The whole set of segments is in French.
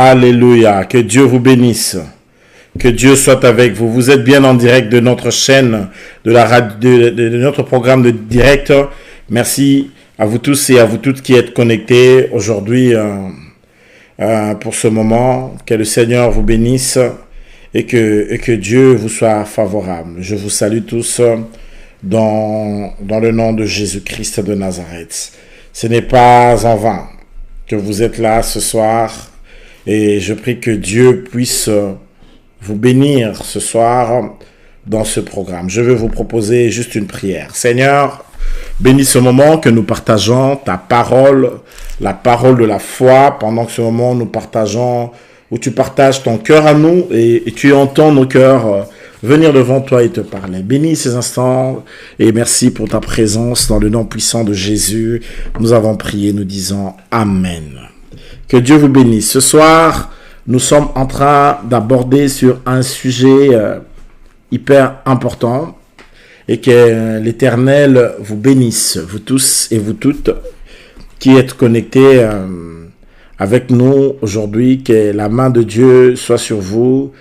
Alléluia, que Dieu vous bénisse, que Dieu soit avec vous. Vous êtes bien en direct de notre chaîne, de la radio, de notre programme de direct. Merci à vous tous et à vous toutes qui êtes connectés aujourd'hui pour ce moment. Que le Seigneur vous bénisse et que Dieu vous soit favorable. Je vous salue tous dans le nom de Jésus-Christ de Nazareth. Ce n'est pas en vain que vous êtes là ce soir. Et je prie que Dieu puisse vous bénir ce soir dans ce programme. Je veux vous proposer juste une prière. Seigneur, bénis ce moment que nous partageons, ta parole, la parole de la foi, pendant que ce moment nous partageons, où tu partages ton cœur à nous et tu entends nos cœurs venir devant toi et te parler. Bénis ces instants et merci pour ta présence dans le nom puissant de Jésus. Nous avons prié, nous disons Amen. Que Dieu vous bénisse. Ce soir, nous sommes en train d'aborder sur un sujet hyper important et que l'Éternel vous bénisse, vous tous et vous toutes qui êtes connectés avec nous aujourd'hui, que la main de Dieu soit sur vous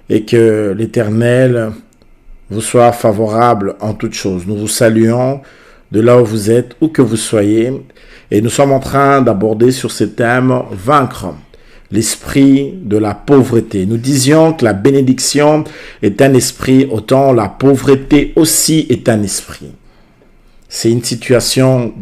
et que l'Éternel vous soit favorable en toutes choses. Nous vous saluons de là où vous êtes, où que vous soyez. Et nous sommes en train d'aborder sur ce thème « Vaincre l'esprit de la pauvreté ». Nous disions que la bénédiction est un esprit, autant la pauvreté aussi est un esprit. C'est une situation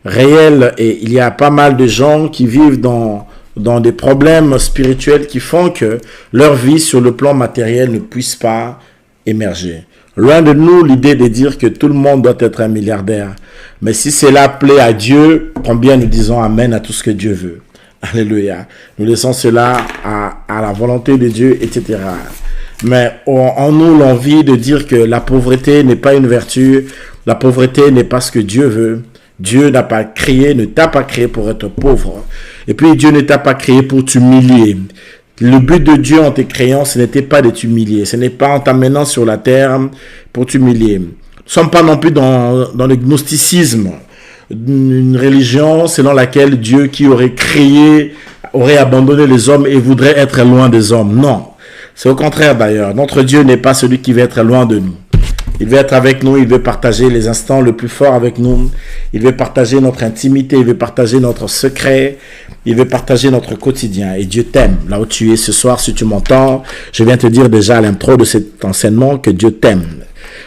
réelle et il y a pas mal de gens qui vivent dans des problèmes spirituels qui font que leur vie sur le plan matériel ne puisse pas émerger. Loin de nous l'idée de dire que tout le monde doit être un milliardaire. Mais si cela plaît à Dieu, combien nous disons Amen à tout ce que Dieu veut. Alléluia. Nous laissons cela à la volonté de Dieu, etc. Mais en nous l'envie de dire que la pauvreté n'est pas une vertu. La pauvreté n'est pas ce que Dieu veut. Dieu n'a pas créé, ne t'a pas créé pour être pauvre. Et puis Dieu ne t'a pas créé pour t'humilier. Le but de Dieu en te créant, ce n'était pas de t'humilier. Ce n'est pas en t'amenant sur la terre pour t'humilier. Nous ne sommes pas non plus dans le gnosticisme, une religion selon laquelle Dieu qui aurait créé, aurait abandonné les hommes et voudrait être loin des hommes. Non, c'est au contraire d'ailleurs. Notre Dieu n'est pas celui qui veut être loin de nous. Il veut être avec nous, il veut partager les instants le plus forts avec nous. Il veut partager notre intimité, il veut partager notre secret, il veut partager notre quotidien. Et Dieu t'aime. Là où tu es ce soir, si tu m'entends, je viens te dire déjà à l'intro de cet enseignement que Dieu t'aime.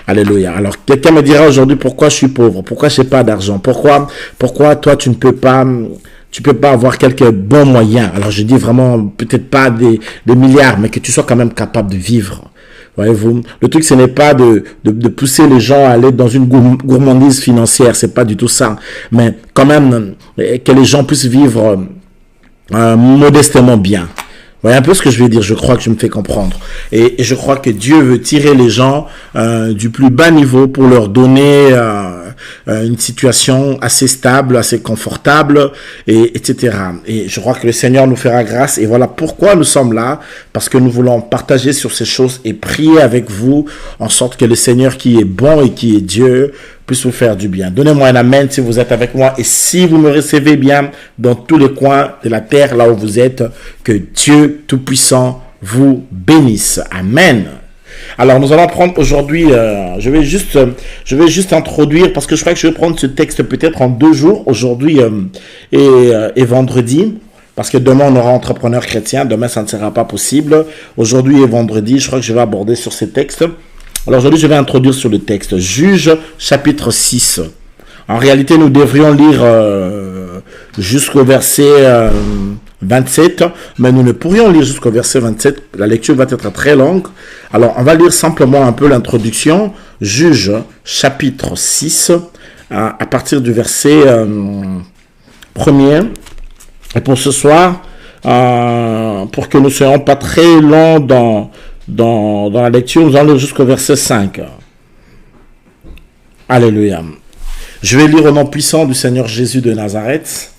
Alléluia. Alors, quelqu'un me dira aujourd'hui pourquoi je suis pauvre, pourquoi je n'ai pas d'argent, pourquoi toi tu ne peux pas avoir quelques bons moyens. Alors, je dis vraiment peut-être pas des milliards, mais que tu sois quand même capable de vivre. Voyez-vous, le truc, ce n'est pas de pousser les gens à aller dans une gourmandise financière, c'est pas du tout ça. Mais quand même, que les gens puissent vivre modestement bien. Vous voyez un peu ce que je veux dire, je crois que je me fais comprendre. Et je crois que Dieu veut tirer les gens du plus bas niveau pour leur donner une situation assez stable, assez confortable, etc. Et je crois que le Seigneur nous fera grâce. Et voilà pourquoi nous sommes là, parce que nous voulons partager sur ces choses et prier avec vous, en sorte que le Seigneur qui est bon et qui est Dieu puisse vous faire du bien. Donnez-moi un amen si vous êtes avec moi et si vous me recevez bien dans tous les coins de la terre, là où vous êtes, que Dieu Tout-Puissant vous bénisse. Amen. Alors, nous allons prendre aujourd'hui, je vais juste introduire, parce que je crois que je vais prendre ce texte peut-être en 2 jours, aujourd'hui et vendredi, parce que demain on aura entrepreneur chrétien, demain ça ne sera pas possible. Aujourd'hui et vendredi, je crois que je vais aborder sur ces textes. Alors aujourd'hui, je vais introduire sur le texte Juge chapitre 6. En réalité, nous devrions lire jusqu'au verset 27, mais nous ne pourrions lire jusqu'au verset 27. La lecture va être très longue. Alors, on va lire simplement un peu l'introduction. Juge chapitre 6, à partir du verset 1er. Et pour ce soir, pour que nous ne soyons pas très longs dans la lecture, nous allons lire jusqu'au verset 5. Alléluia. Je vais lire au nom puissant du Seigneur Jésus de Nazareth.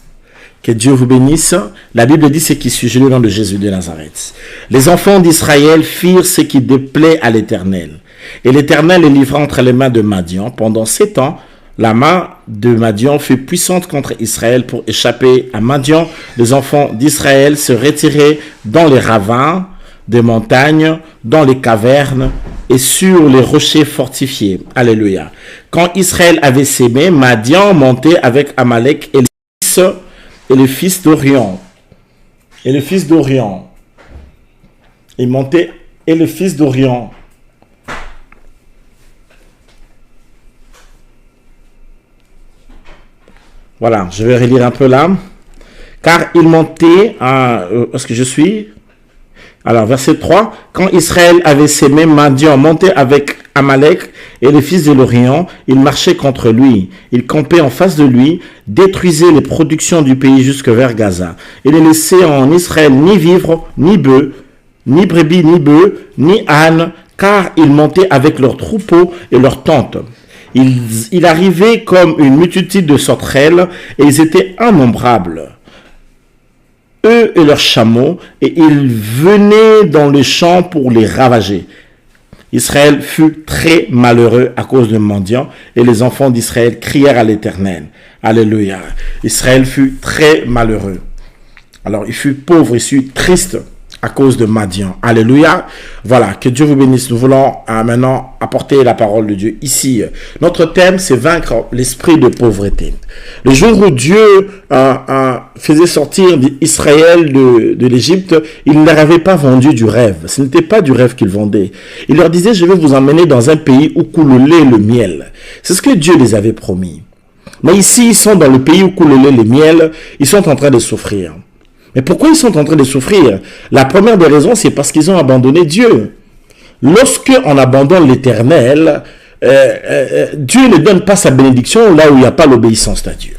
Que Dieu vous bénisse. La Bible dit ce qui suit. Je lis au nom de Jésus de Nazareth. Les enfants d'Israël firent ce qui déplaît à l'Éternel. Et l'Éternel les livra entre les mains de Madian. Pendant 7 ans, La main de Madian fut puissante contre Israël. Pour échapper à Madian, les enfants d'Israël se retiraient dans les ravins des montagnes, dans les cavernes et sur les rochers fortifiés. Alléluia. Quand Israël avait sémé, Madian montait avec Amalek et les fils d'Orion. Et le fils d'Orion. Il montait et le fils d'Orion. Voilà, je vais relire un peu là. Car il montait est-ce que je suis? Alors, verset 3. Quand Israël avait sémé, Madian montait avec Amalek et les fils de l'Orient. Il marchait contre lui. Il campait en face de lui, détruisait les productions du pays jusque vers Gaza. Il ne laissait en Israël ni vivre, ni bœufs, ni brebis, ni bœufs, ni ânes, car ils montaient avec leurs troupeaux et leurs tentes. Il arrivait comme une multitude de sauterelles et ils étaient innombrables, eux et leurs chameaux, et ils venaient dans les champs pour les ravager. Israël fut très malheureux à cause de Madian et les enfants d'Israël crièrent à l'Éternel. Alléluia. Israël fut très malheureux. Alors il fut pauvre, il fut triste à cause de Madian. Alléluia. Voilà, que Dieu vous bénisse. Nous voulons maintenant apporter la parole de Dieu ici. Notre thème, c'est vaincre l'esprit de pauvreté. Le jour où Dieu faisait sortir Israël de l'Égypte, il ne leur avait pas vendu du rêve. Ce n'était pas du rêve qu'il vendait. Il leur disait, je vais vous emmener dans un pays où coule le lait et le miel. C'est ce que Dieu les avait promis. Mais ici, ils sont dans le pays où coule le lait et le miel. Ils sont en train de souffrir. Mais pourquoi ils sont en train de souffrir? La première des raisons, c'est parce qu'ils ont abandonné Dieu. Lorsque on abandonne l'Éternel, Dieu ne donne pas sa bénédiction là où il n'y a pas l'obéissance à Dieu.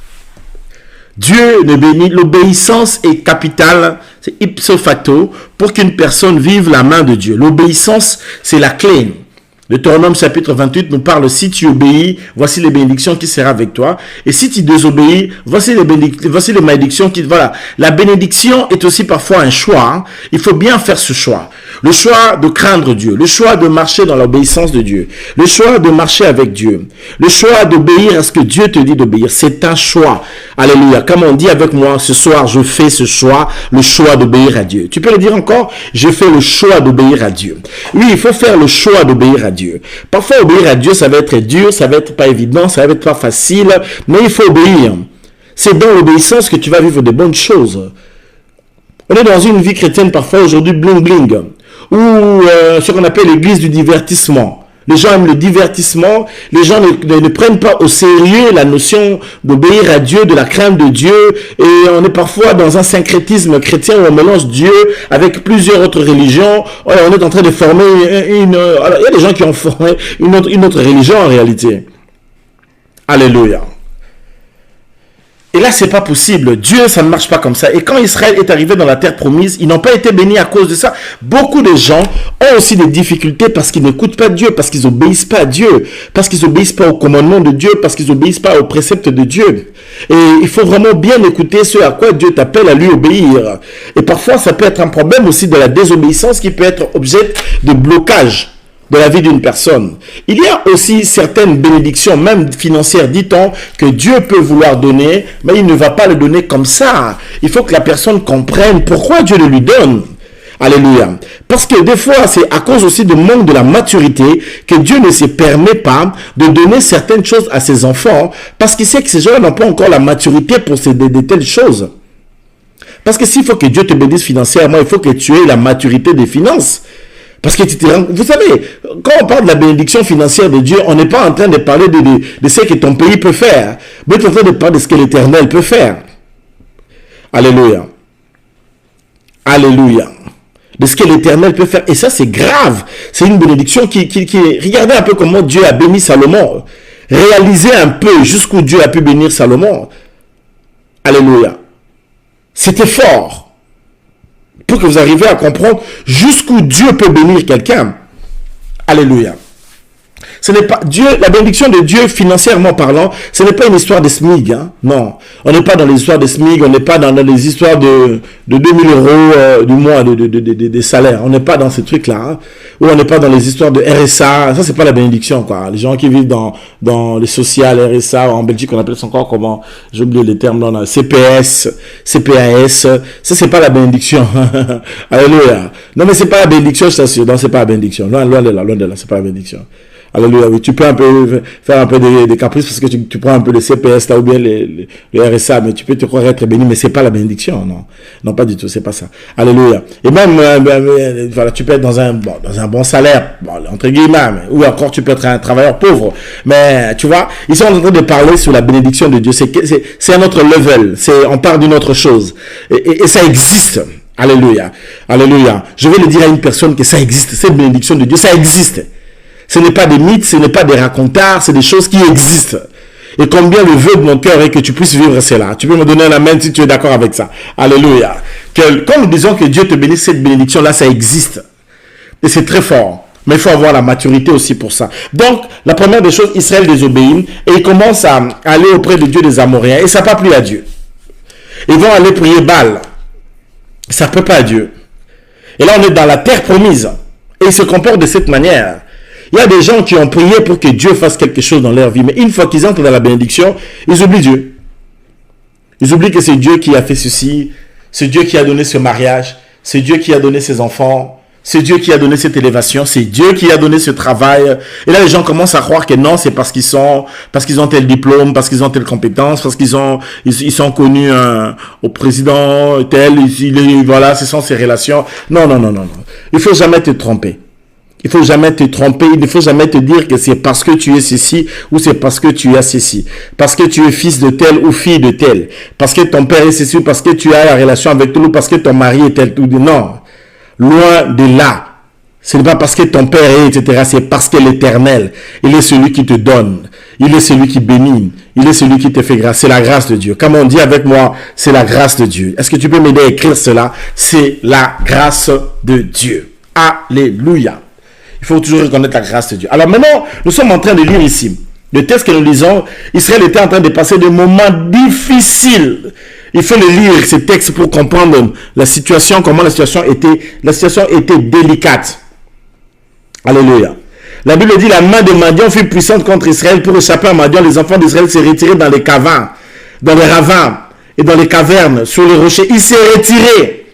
Dieu ne bénit, l'obéissance est capitale, c'est ipso facto, pour qu'une personne vive la main de Dieu. L'obéissance, c'est la clé. Deutéronome chapitre 28 nous parle, si tu obéis, voici les bénédictions qui seront avec toi. Et si tu désobéis, voici les malédictions qui... Voilà, la bénédiction est aussi parfois un choix. Hein. Il faut bien faire ce choix. Le choix de craindre Dieu, le choix de marcher dans l'obéissance de Dieu, le choix de marcher avec Dieu, le choix d'obéir à ce que Dieu te dit d'obéir. C'est un choix. Alléluia. Comme on dit avec moi ce soir, je fais ce choix, le choix d'obéir à Dieu. Tu peux le dire encore? Je fais le choix d'obéir à Dieu. Oui, il faut faire le choix d'obéir à Dieu. Parfois, obéir à Dieu, ça va être dur, ça va être pas évident, ça va être pas facile, mais il faut obéir. C'est dans l'obéissance que tu vas vivre de bonnes choses. On est dans une vie chrétienne parfois aujourd'hui bling bling, ou ce qu'on appelle l'église du divertissement. Les gens aiment le divertissement, les gens ne prennent pas au sérieux la notion d'obéir à Dieu, de la crainte de Dieu, et on est parfois dans un syncrétisme chrétien où on mélange Dieu avec plusieurs autres religions. On est en train de former alors, il y a des gens qui ont formé une autre religion en réalité. Alléluia. Et là, c'est pas possible. Dieu, ça ne marche pas comme ça. Et quand Israël est arrivé dans la terre promise, ils n'ont pas été bénis à cause de ça. Beaucoup de gens ont aussi des difficultés parce qu'ils n'écoutent pas Dieu, parce qu'ils n'obéissent pas à Dieu, parce qu'ils n'obéissent pas au commandement de Dieu, parce qu'ils n'obéissent pas aux préceptes de Dieu. Et il faut vraiment bien écouter ce à quoi Dieu t'appelle à lui obéir. Et parfois, ça peut être un problème aussi de la désobéissance qui peut être objet de blocage de la vie d'une personne. Il y a aussi certaines bénédictions, même financières, dit-on, que Dieu peut vouloir donner, mais il ne va pas le donner comme ça. Il faut que la personne comprenne pourquoi Dieu le lui donne. Alléluia. Parce que des fois, c'est à cause aussi du manque de la maturité que Dieu ne se permet pas de donner certaines choses à ses enfants, parce qu'il sait que ces gens n'ont pas encore la maturité pour de telles choses. Parce que s'il faut que Dieu te bénisse financièrement, il faut que tu aies la maturité des finances. Parce que vous savez, quand on parle de la bénédiction financière de Dieu, on n'est pas en train de parler de ce que ton pays peut faire, mais on est en train de parler de ce que l'Éternel peut faire. Alléluia. Alléluia. De ce que l'Éternel peut faire. Et ça, c'est grave. C'est une bénédiction qui... Regardez un peu comment Dieu a béni Salomon. Réalisez un peu jusqu'où Dieu a pu bénir Salomon. Alléluia. C'était fort. Pour que vous arriviez à comprendre jusqu'où Dieu peut bénir quelqu'un. Alléluia. Ce n'est pas Dieu, la bénédiction de Dieu financièrement parlant, ce n'est pas une histoire de SMIG, hein? Non. On n'est pas dans les histoires de SMIG, on n'est pas dans les histoires de 2000 euros du mois de salaire. On n'est pas dans ces trucs-là, hein? Ou on n'est pas dans les histoires de RSA. Ça, c'est pas la bénédiction, quoi. Les gens qui vivent dans les sociales, RSA, en Belgique, on appelle ça encore comment? J'ai oublié les termes, là, CPS, CPAS. Ça, c'est pas la bénédiction. Alléluia. Non, mais c'est pas la bénédiction, je t'assure. Non, c'est pas la bénédiction. Loin de là, c'est pas la bénédiction. Alléluia. Oui, tu peux un peu faire un peu des caprices parce que tu prends un peu le CPS là ou bien le RSA, mais tu peux te croire être béni, mais c'est pas la bénédiction, non. Non, pas du tout, c'est pas ça. Alléluia. Et même, voilà, tu peux être dans un bon salaire, bon, entre guillemets, ou encore tu peux être un travailleur pauvre. Mais, tu vois, ils sont en train de parler sur la bénédiction de Dieu. C'est un autre level. On parle d'une autre chose. Et ça existe. Alléluia. Alléluia. Je vais le dire à une personne que ça existe. Cette bénédiction de Dieu, ça existe. Ce n'est pas des mythes, ce n'est pas des racontards, c'est des choses qui existent. Et combien le vœu de mon cœur est que tu puisses vivre cela. Tu peux me donner un amen si tu es d'accord avec ça. Alléluia. Quand nous disons que Dieu te bénisse, cette bénédiction-là, ça existe. Et c'est très fort. Mais il faut avoir la maturité aussi pour ça. Donc, la première des choses, Israël désobéit et il commence à aller auprès de Dieu des Amoréens. Et ça n'a pas plu à Dieu. Ils vont aller prier Baal. Ça ne peut pas à Dieu. Et là, on est dans la terre promise. Et ils se comportent de cette manière. Il y a des gens qui ont prié pour que Dieu fasse quelque chose dans leur vie. Mais une fois qu'ils entrent dans la bénédiction, ils oublient Dieu. Ils oublient que c'est Dieu qui a fait ceci. C'est Dieu qui a donné ce mariage. C'est Dieu qui a donné ses enfants. C'est Dieu qui a donné cette élévation. C'est Dieu qui a donné ce travail. Et là, les gens commencent à croire que non, c'est parce qu'ils ont tel diplôme, parce qu'ils ont telle compétence, parce qu'ils sont connus au président tel. Voilà, ce sont ses relations. Non. Il faut jamais te tromper. Il faut jamais te tromper, il ne faut jamais te dire que c'est parce que tu es ceci ou c'est parce que tu as ceci. Parce que tu es fils de tel ou fille de tel. Parce que ton père est ceci ou parce que tu as la relation avec tel ou parce que ton mari est tel ou non. Loin de là. Ce n'est pas parce que ton père est, etc. C'est parce que l'Éternel, il est celui qui te donne. Il est celui qui bénit. Il est celui qui te fait grâce. C'est la grâce de Dieu. Comme on dit avec moi, c'est la grâce de Dieu. Est-ce que tu peux m'aider à écrire cela? C'est la grâce de Dieu. Alléluia. Il faut toujours reconnaître la grâce de Dieu. Alors maintenant, nous sommes en train de lire ici. Le texte que nous lisons, Israël était en train de passer des moments difficiles. Il faut le lire, ce texte, pour comprendre la situation, comment la situation était. La situation était délicate. Alléluia. La Bible dit, la main de Madian fut puissante contre Israël. Pour échapper à Madian, les enfants d'Israël se retiraient dans les cavernes, dans les ravins et dans les cavernes, sur les rochers. Ils se retiraient.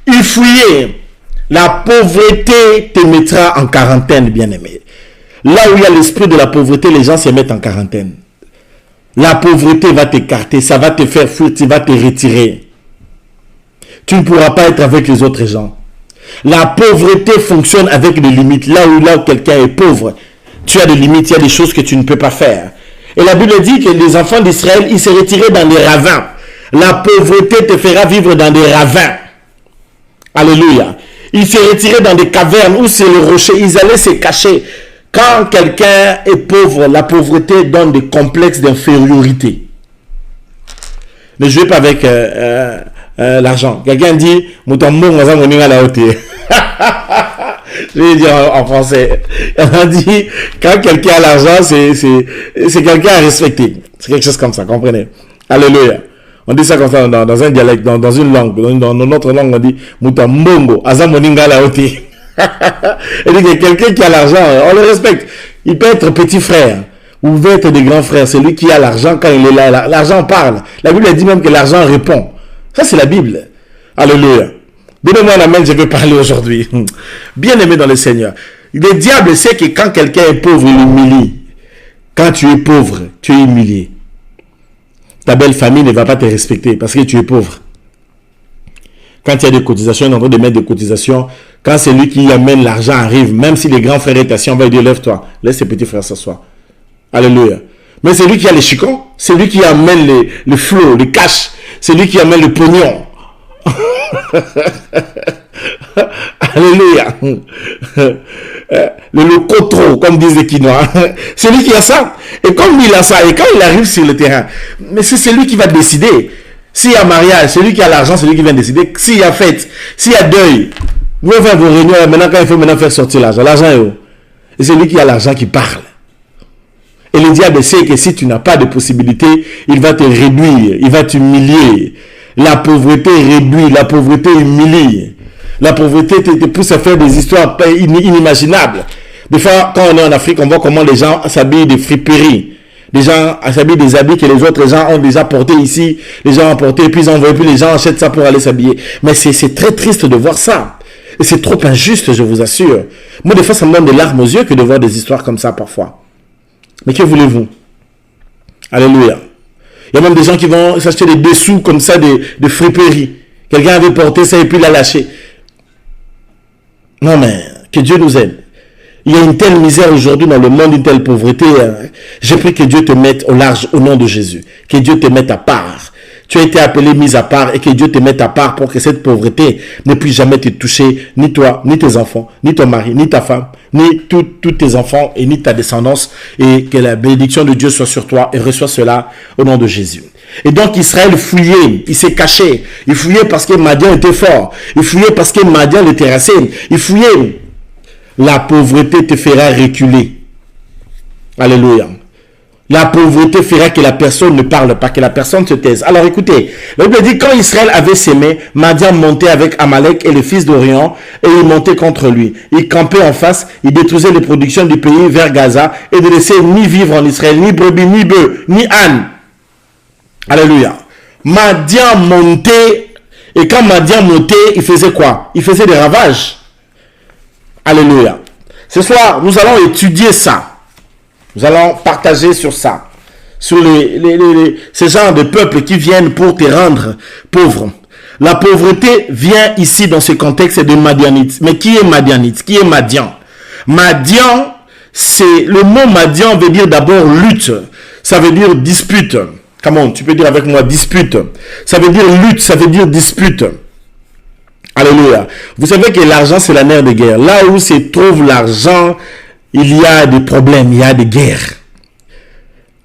Ils fuyaient. La pauvreté te mettra en quarantaine, bien-aimé. Là où il y a l'esprit de la pauvreté, les gens se mettent en quarantaine. La pauvreté va t'écarter, ça va te faire fuir, tu vas te retirer. Tu ne pourras pas être avec les autres gens. La pauvreté fonctionne avec des limites. Là où quelqu'un est pauvre, tu as des limites, il y a des choses que tu ne peux pas faire. Et la Bible dit que les enfants d'Israël, ils se retiraient dans des ravins. La pauvreté te fera vivre dans des ravins. Alléluia. Ils se retiraient dans des cavernes où c'est le rocher. Ils allaient se cacher. Quand quelqu'un est pauvre, la pauvreté donne des complexes d'infériorité. Ne jouez pas avec l'argent. Quelqu'un dit, je vais dire en français. On dit, quand quelqu'un a l'argent, c'est quelqu'un à respecter. C'est quelque chose comme ça, comprenez? Alléluia. On dit ça comme ça dans un dialecte, dans une langue. Dans notre langue, on dit Mutambongo, Azamoninga Laoti. Et dit que quelqu'un qui a l'argent, on le respecte. Il peut être petit frère, ou peut être des grands frères. C'est lui qui a l'argent quand il est là. L'argent parle. La Bible dit même que l'argent répond. Ça, c'est la Bible. Alléluia. Donnez-moi un amen, je vais parler aujourd'hui. Bien aimé dans le Seigneur. Le diable sait que quand quelqu'un est pauvre, il humilie. Quand tu es pauvre, tu es humilié. Ta belle famille ne va pas te respecter parce que tu es pauvre. Quand il y a des cotisations, on est en train de mettre des cotisations. Quand celui qui amène l'argent arrive, même si les grands frères étaient assis, on va lui dire, lève-toi, laisse tes petits frères s'asseoir. Alléluia. Mais celui qui a les chicons, c'est lui qui amène les flots, les cash, c'est lui qui amène le pognon. Alléluia. Le locotro, comme disent les Quinois. C'est lui qui a ça. Et comme il a ça, et quand il arrive sur le terrain, mais c'est celui qui va décider. S'il y a mariage, celui qui a l'argent, c'est lui qui vient décider. S'il y a fête, s'il y a deuil, vous faites vos réunions, maintenant quand il faut faire sortir l'argent, l'argent est où? c'est celui qui a l'argent qui parle. Et le diable sait que si tu n'as pas de possibilité, il va te réduire, il va t'humilier. La pauvreté réduit, la pauvreté humilie. La pauvreté te pousse à faire des histoires inimaginables. Des fois, quand on est en Afrique, on voit comment les gens s'habillent de friperies. Les gens s'habillent des habits que les autres gens ont déjà portés ici. Les gens ont porté, puis ils envoient, puis les gens achètent ça pour aller s'habiller. Mais c'est très triste de voir ça. Et c'est trop injuste, je vous assure. Moi, des fois, ça me donne des larmes aux yeux que de voir des histoires comme ça parfois. Mais que voulez-vous? Alléluia. Il y a même des gens qui vont s'acheter des dessous comme ça de friperie. Quelqu'un avait porté ça et puis l'a lâché. Non mais, que Dieu nous aide. Il y a une telle misère aujourd'hui dans le monde, une telle pauvreté. J'ai pris que Dieu te mette au large au nom de Jésus. Que Dieu te mette à part. Tu as été appelé, mis à part, et que Dieu te mette à part pour que cette pauvreté ne puisse jamais te toucher, ni toi, ni tes enfants, ni ton mari, ni ta femme, ni tous tes enfants, et ni ta descendance, et que la bénédiction de Dieu soit sur toi, et reçois cela au nom de Jésus. Et donc Israël fouillait, il s'est caché, il fouillait parce que Madian était fort, il fouillait parce que Madian le terrassait, il fouillait. La pauvreté te fera reculer. Alléluia. La pauvreté fera que la personne ne parle pas, que la personne se taise. Alors écoutez, la Bible dit quand Israël avait sémé, Madian montait avec Amalek et le fils d'Orion et il montait contre lui. Il campait en face, il détruisait les productions du pays vers Gaza et ne laissait ni vivre en Israël, ni brebis, ni bœufs, ni ânes. Alléluia. Madian montait et quand Madian montait, il faisait quoi? Il faisait des ravages. Alléluia. Ce soir, nous allons étudier ça. Nous allons partager sur ça, sur ces genres de peuples qui viennent pour te rendre pauvre. La pauvreté vient ici dans ce contexte de Madianites. Mais qui est Madianite? Qui est Madian? Madian, c'est le mot Madian veut dire d'abord lutte. Ça veut dire dispute. Comment tu peux dire avec moi dispute? Ça veut dire lutte, ça veut dire dispute. Alléluia. Vous savez que l'argent c'est la nerf de guerre. Là où se trouve l'argent, il y a des problèmes, il y a des guerres.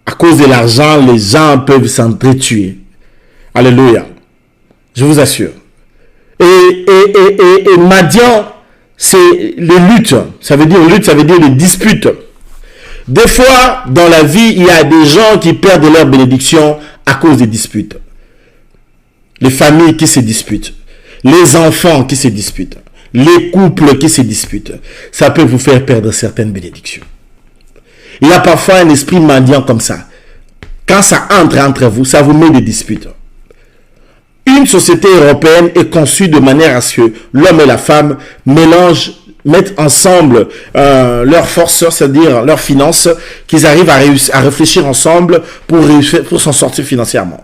À cause de l'argent, les gens peuvent s'entretuer. Alléluia. Je vous assure. Et Madian, c'est les luttes. Ça veut dire lutte, ça veut dire les disputes. Des fois, dans la vie, il y a des gens qui perdent leur bénédiction à cause des disputes. Les familles qui se disputent. Les enfants qui se disputent. Les couples qui se disputent, ça peut vous faire perdre certaines bénédictions. Il y a parfois un esprit mendiant comme ça. Quand ça entre vous, ça vous met des disputes. Une société européenne est conçue de manière à ce que l'homme et la femme mettent ensemble leurs forces, c'est-à-dire leurs finances, qu'ils arrivent à réfléchir ensemble pour s'en sortir financièrement.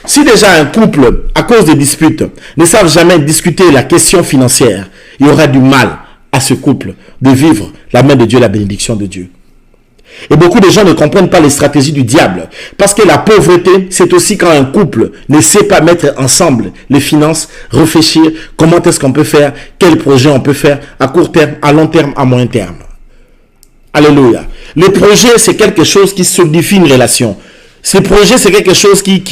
Si déjà un couple, à cause des disputes, ne savent jamais discuter la question financière, il y aura du mal à ce couple de vivre la main de Dieu, la bénédiction de Dieu. Et beaucoup de gens ne comprennent pas les stratégies du diable. Parce que la pauvreté, c'est aussi quand un couple ne sait pas mettre ensemble les finances, réfléchir comment est-ce qu'on peut faire, quel projet on peut faire à court terme, à long terme, à moyen terme. Alléluia. Le projet, c'est quelque chose qui solidifie une relation. Ce projet, c'est quelque chose qui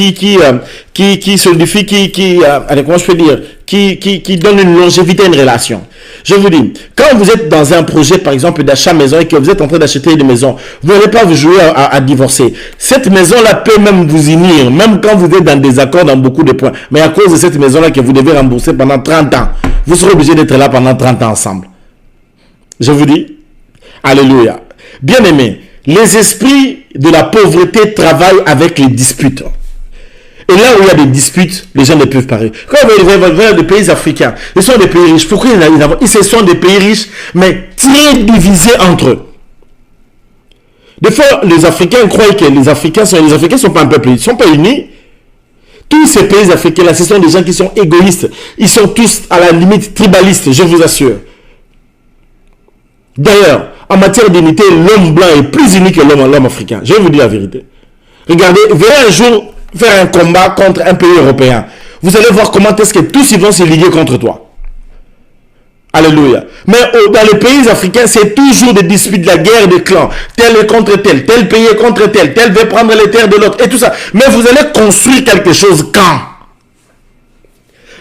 solidifie, allez, comment je peux dire, qui donne une longévité à une relation. Je vous dis, quand vous êtes dans un projet, par exemple, d'achat maison et que vous êtes en train d'acheter une maison, vous n'allez pas vous jouer à divorcer. Cette maison-là peut même vous unir, même quand vous êtes dans des accords dans beaucoup de points. Mais à cause de cette maison-là que vous devez rembourser pendant 30 ans, vous serez obligé d'être là pendant 30 ans ensemble. Je vous dis, alléluia. Bien aimé, les esprits de la pauvreté travaillent avec les disputes. Et là où il y a des disputes, les gens ne peuvent pas rire. Quand vous voyez les pays africains, ils sont des pays riches. Pourquoi ils sont des pays riches, mais très divisés entre eux? Des fois, les Africains croient que les Africains sont pas un peuple, ils ne sont pas unis. Tous ces pays africains-là, ce sont des gens qui sont égoïstes. Ils sont tous à la limite tribalistes, je vous assure. D'ailleurs, en matière d'unité, l'homme blanc est plus uni que l'homme africain. Je vais vous dire la vérité. Regardez, venez un jour faire un combat contre un pays européen. Vous allez voir comment est-ce que tous ils vont se liguer contre toi. Alléluia. Mais dans les pays africains, c'est toujours des disputes, de la guerre des clans. Tel est contre tel pays est contre tel veut prendre les terres de l'autre et tout ça. Mais vous allez construire quelque chose quand?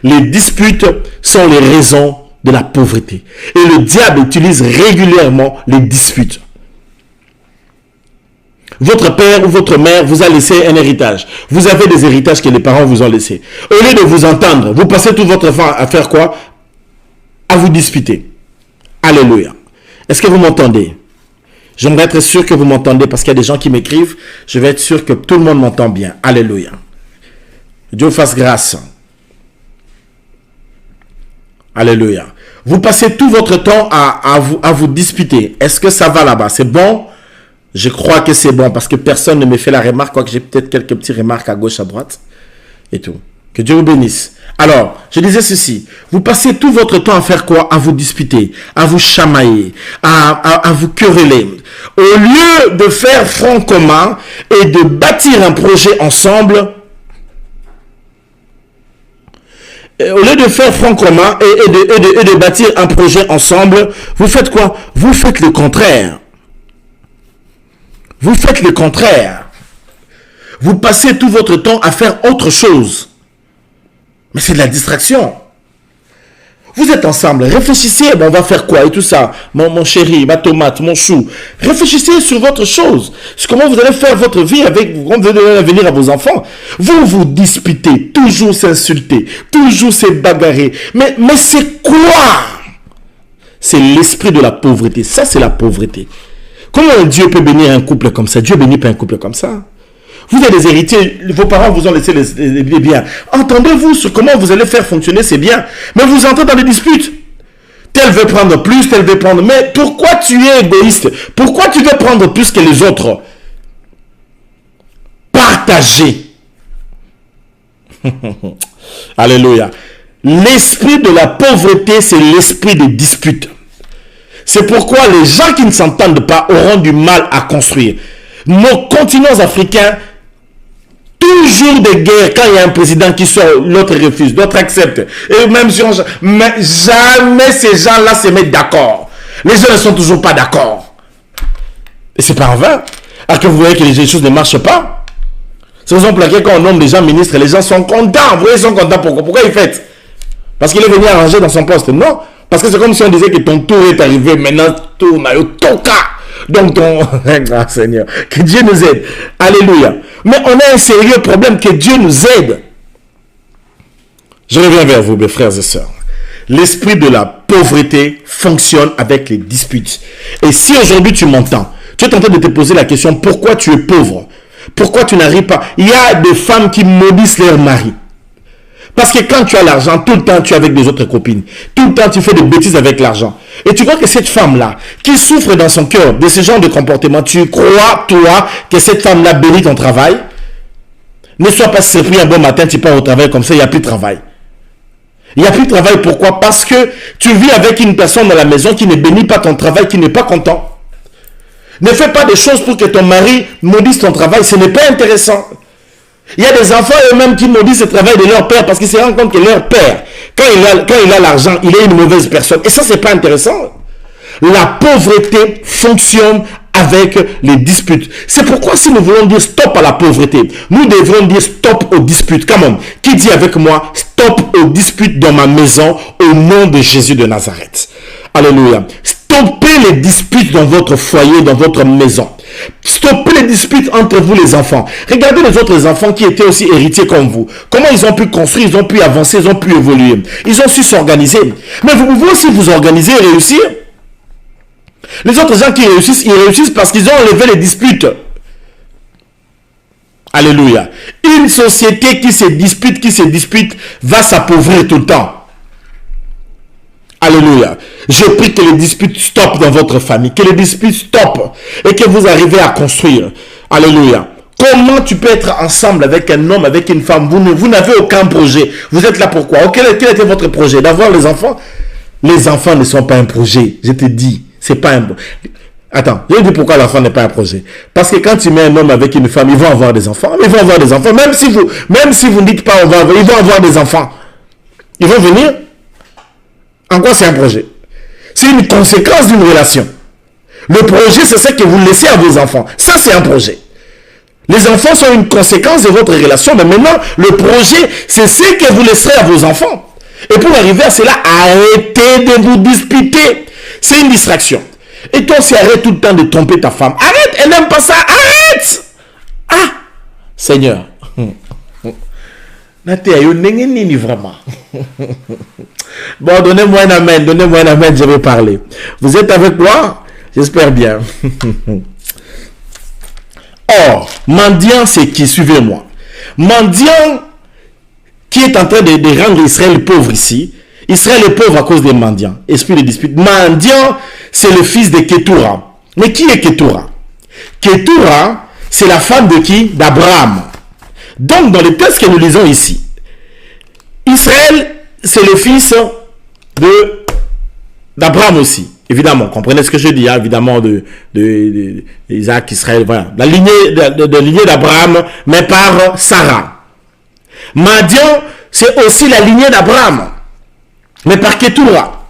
Les disputes sont les raisons de la pauvreté. Et le diable utilise régulièrement les disputes. Votre père ou votre mère vous a laissé un héritage. Vous avez des héritages que les parents vous ont laissés. Au lieu de vous entendre, vous passez tout votre temps à faire quoi? À vous disputer. Alléluia. Est-ce que vous m'entendez? J'aimerais être sûr que vous m'entendez parce qu'il y a des gens qui m'écrivent. Je vais être sûr que tout le monde m'entend bien. Alléluia. Dieu fasse grâce. Alléluia. Vous passez tout votre temps à vous disputer. Est-ce que ça va là-bas? C'est bon? Je crois que c'est bon parce que personne ne me fait la remarque, quoique j'ai peut-être quelques petites remarques à gauche, à droite et tout. Que Dieu vous bénisse. Alors, je disais ceci. Vous passez tout votre temps à faire quoi? À vous disputer, à vous chamailler, à vous quereller. Au lieu de faire front commun et de bâtir un projet ensemble, au lieu de faire front commun et de bâtir un projet ensemble, vous faites quoi? Vous faites le contraire. Vous faites le contraire. Vous passez tout votre temps à faire autre chose. Mais c'est de la distraction. Vous êtes ensemble, réfléchissez, on va faire quoi et tout ça. Mon chéri, ma tomate, mon chou. Réfléchissez sur votre chose. Sur comment vous allez faire votre vie avec, comment vous allez venir à vos enfants. Vous vous disputez, toujours s'insulter, toujours se bagarrer. Mais c'est quoi? C'est l'esprit de la pauvreté. Ça, c'est la pauvreté. Comment Dieu peut bénir un couple comme ça? Dieu bénit pas un couple comme ça. Vous êtes des héritiers, vos parents vous ont laissé les biens. Entendez-vous sur comment vous allez faire fonctionner ces biens. Mais vous entrez dans des disputes. Tel veut prendre plus, tel veut prendre... Mais pourquoi tu es égoïste? Pourquoi tu veux prendre plus que les autres? Partagez. Alléluia. L'esprit de la pauvreté, c'est l'esprit des disputes. C'est pourquoi les gens qui ne s'entendent pas auront du mal à construire. Nos continents africains, toujours des guerres. Quand il y a un président qui sort, l'autre refuse, l'autre accepte. Et même si mais jamais ces gens-là se mettent d'accord. Les gens ne sont toujours pas d'accord. Et c'est pas en vain. Alors que vous voyez que les choses ne marchent pas. C'est pour exemple quand on nomme des gens ministres, les gens sont contents. Vous voyez, ils sont contents. Pourquoi ils fêtent? Parce qu'il est venu arranger dans son poste. Non. Parce que c'est comme si on disait que ton tour est arrivé. Maintenant, tour n'a eu ton cas. Donc, grand Seigneur, que Dieu nous aide. Alléluia. Mais on a un sérieux problème, que Dieu nous aide. Je reviens vers vous, mes frères et sœurs. L'esprit de la pauvreté fonctionne avec les disputes. Et si aujourd'hui tu m'entends, tu es en train de te poser la question, pourquoi tu es pauvre? Pourquoi tu n'arrives pas? Il y a des femmes qui maudissent leur mari. Parce que quand tu as l'argent, tout le temps tu es avec des autres copines. Tout le temps tu fais des bêtises avec l'argent. Et tu crois que cette femme-là, qui souffre dans son cœur de ce genre de comportement, tu crois, toi, que cette femme-là bénit ton travail? Ne sois pas surpris un bon matin, tu pars au travail comme ça, il n'y a plus de travail. Il n'y a plus de travail, pourquoi? Parce que tu vis avec une personne dans la maison qui ne bénit pas ton travail, qui n'est pas content. Ne fais pas des choses pour que ton mari maudisse ton travail, ce n'est pas intéressant. Il y a des enfants eux-mêmes qui maudissent le travail de leur père parce qu'ils se rendent compte que leur père, quand il a l'argent, il est une mauvaise personne. Et ça, c'est pas intéressant. La pauvreté fonctionne avec les disputes. C'est pourquoi si nous voulons dire stop à la pauvreté, nous devrons dire stop aux disputes. Come on. Qui dit avec moi stop aux disputes dans ma maison au nom de Jésus de Nazareth? Alléluia. Stoppez les disputes dans votre foyer, dans votre maison. Stoppez les disputes entre vous les enfants. Regardez les autres enfants qui étaient aussi héritiers comme vous. Comment ils ont pu construire, ils ont pu avancer, ils ont pu évoluer. Ils ont su s'organiser. Mais vous pouvez aussi vous organiser et réussir. Les autres gens qui réussissent, ils réussissent parce qu'ils ont enlevé les disputes. Alléluia. Une société qui se dispute, va s'appauvrir tout le temps. Alléluia. Je prie que les disputes stoppent dans votre famille. Que les disputes stoppent. Et que vous arrivez à construire. Alléluia. Comment tu peux être ensemble avec un homme, avec une femme? Vous n'avez aucun projet. Vous êtes là pourquoi? Quel était votre projet? D'avoir les enfants? Les enfants ne sont pas un projet. Je te dis. C'est pas un... Attends. Je vais dire pourquoi l'enfant n'est pas un projet. Parce que quand tu mets un homme avec une femme, ils vont avoir des enfants. Ils vont avoir des enfants. Même si vous ne dites pas ils vont avoir des enfants. Ils vont venir. En quoi c'est un projet? C'est une conséquence d'une relation. Le projet, c'est ce que vous laissez à vos enfants. Ça, c'est un projet. Les enfants sont une conséquence de votre relation. Mais maintenant, le projet, c'est ce que vous laisserez à vos enfants. Et pour arriver à cela, arrêtez de vous disputer. C'est une distraction. Et toi aussi, arrête tout le temps de tromper ta femme. Arrête, elle n'aime pas ça. Arrête. Ah, Seigneur. Vraiment. Bon, donnez-moi un amen. Donnez-moi un amen, je vais parler. Vous êtes avec moi? J'espère bien. Or, mendiant, c'est qui? Suivez-moi. Mendiant qui est en train de rendre Israël pauvre ici. Israël est pauvre à cause des mendiants. Esprit de dispute. Mendiant, c'est le fils de Ketura. Mais qui est Ketura? Ketura, c'est la femme de qui? D'Abraham. Donc, dans le texte que nous lisons ici, Israël, c'est le fils d'Abraham aussi. Évidemment, comprenez ce que je dis, hein, évidemment, d'Isaac, Israël, voilà. La lignée d'Abraham, mais par Sarah. Madian, c'est aussi la lignée d'Abraham, mais par Ketura.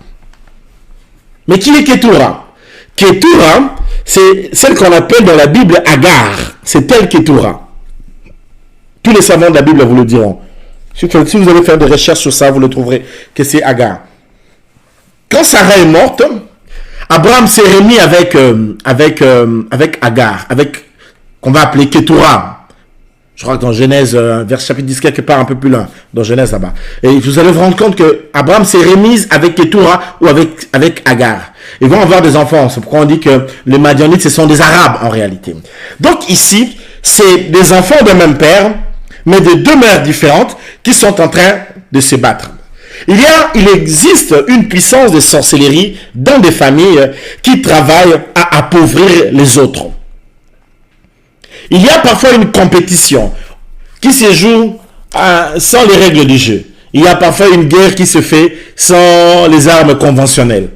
Mais qui est Ketura? Ketura, c'est celle qu'on appelle dans la Bible Agar. C'est elle Ketura. Tous les savants de la Bible vous le diront. Si vous allez faire des recherches sur ça, vous le trouverez que c'est Agar. Quand Sarah est morte, Abraham s'est remis avec Agar, qu'on va appeler Ketura. Je crois que dans Genèse, vers chapitre 10, quelque part un peu plus loin, dans Genèse là-bas. Et vous allez vous rendre compte que Abraham s'est remis avec Ketura ou avec Agar. Ils vont avoir des enfants. C'est pourquoi on dit que les Madianites, ce sont des Arabes en réalité. Donc ici, c'est des enfants d'un même père, mais de deux mères différentes qui sont en train de se battre. Il existe une puissance de sorcellerie dans des familles qui travaillent à appauvrir les autres. Il y a parfois une compétition qui se joue sans les règles du jeu. Il y a parfois une guerre qui se fait sans les armes conventionnelles.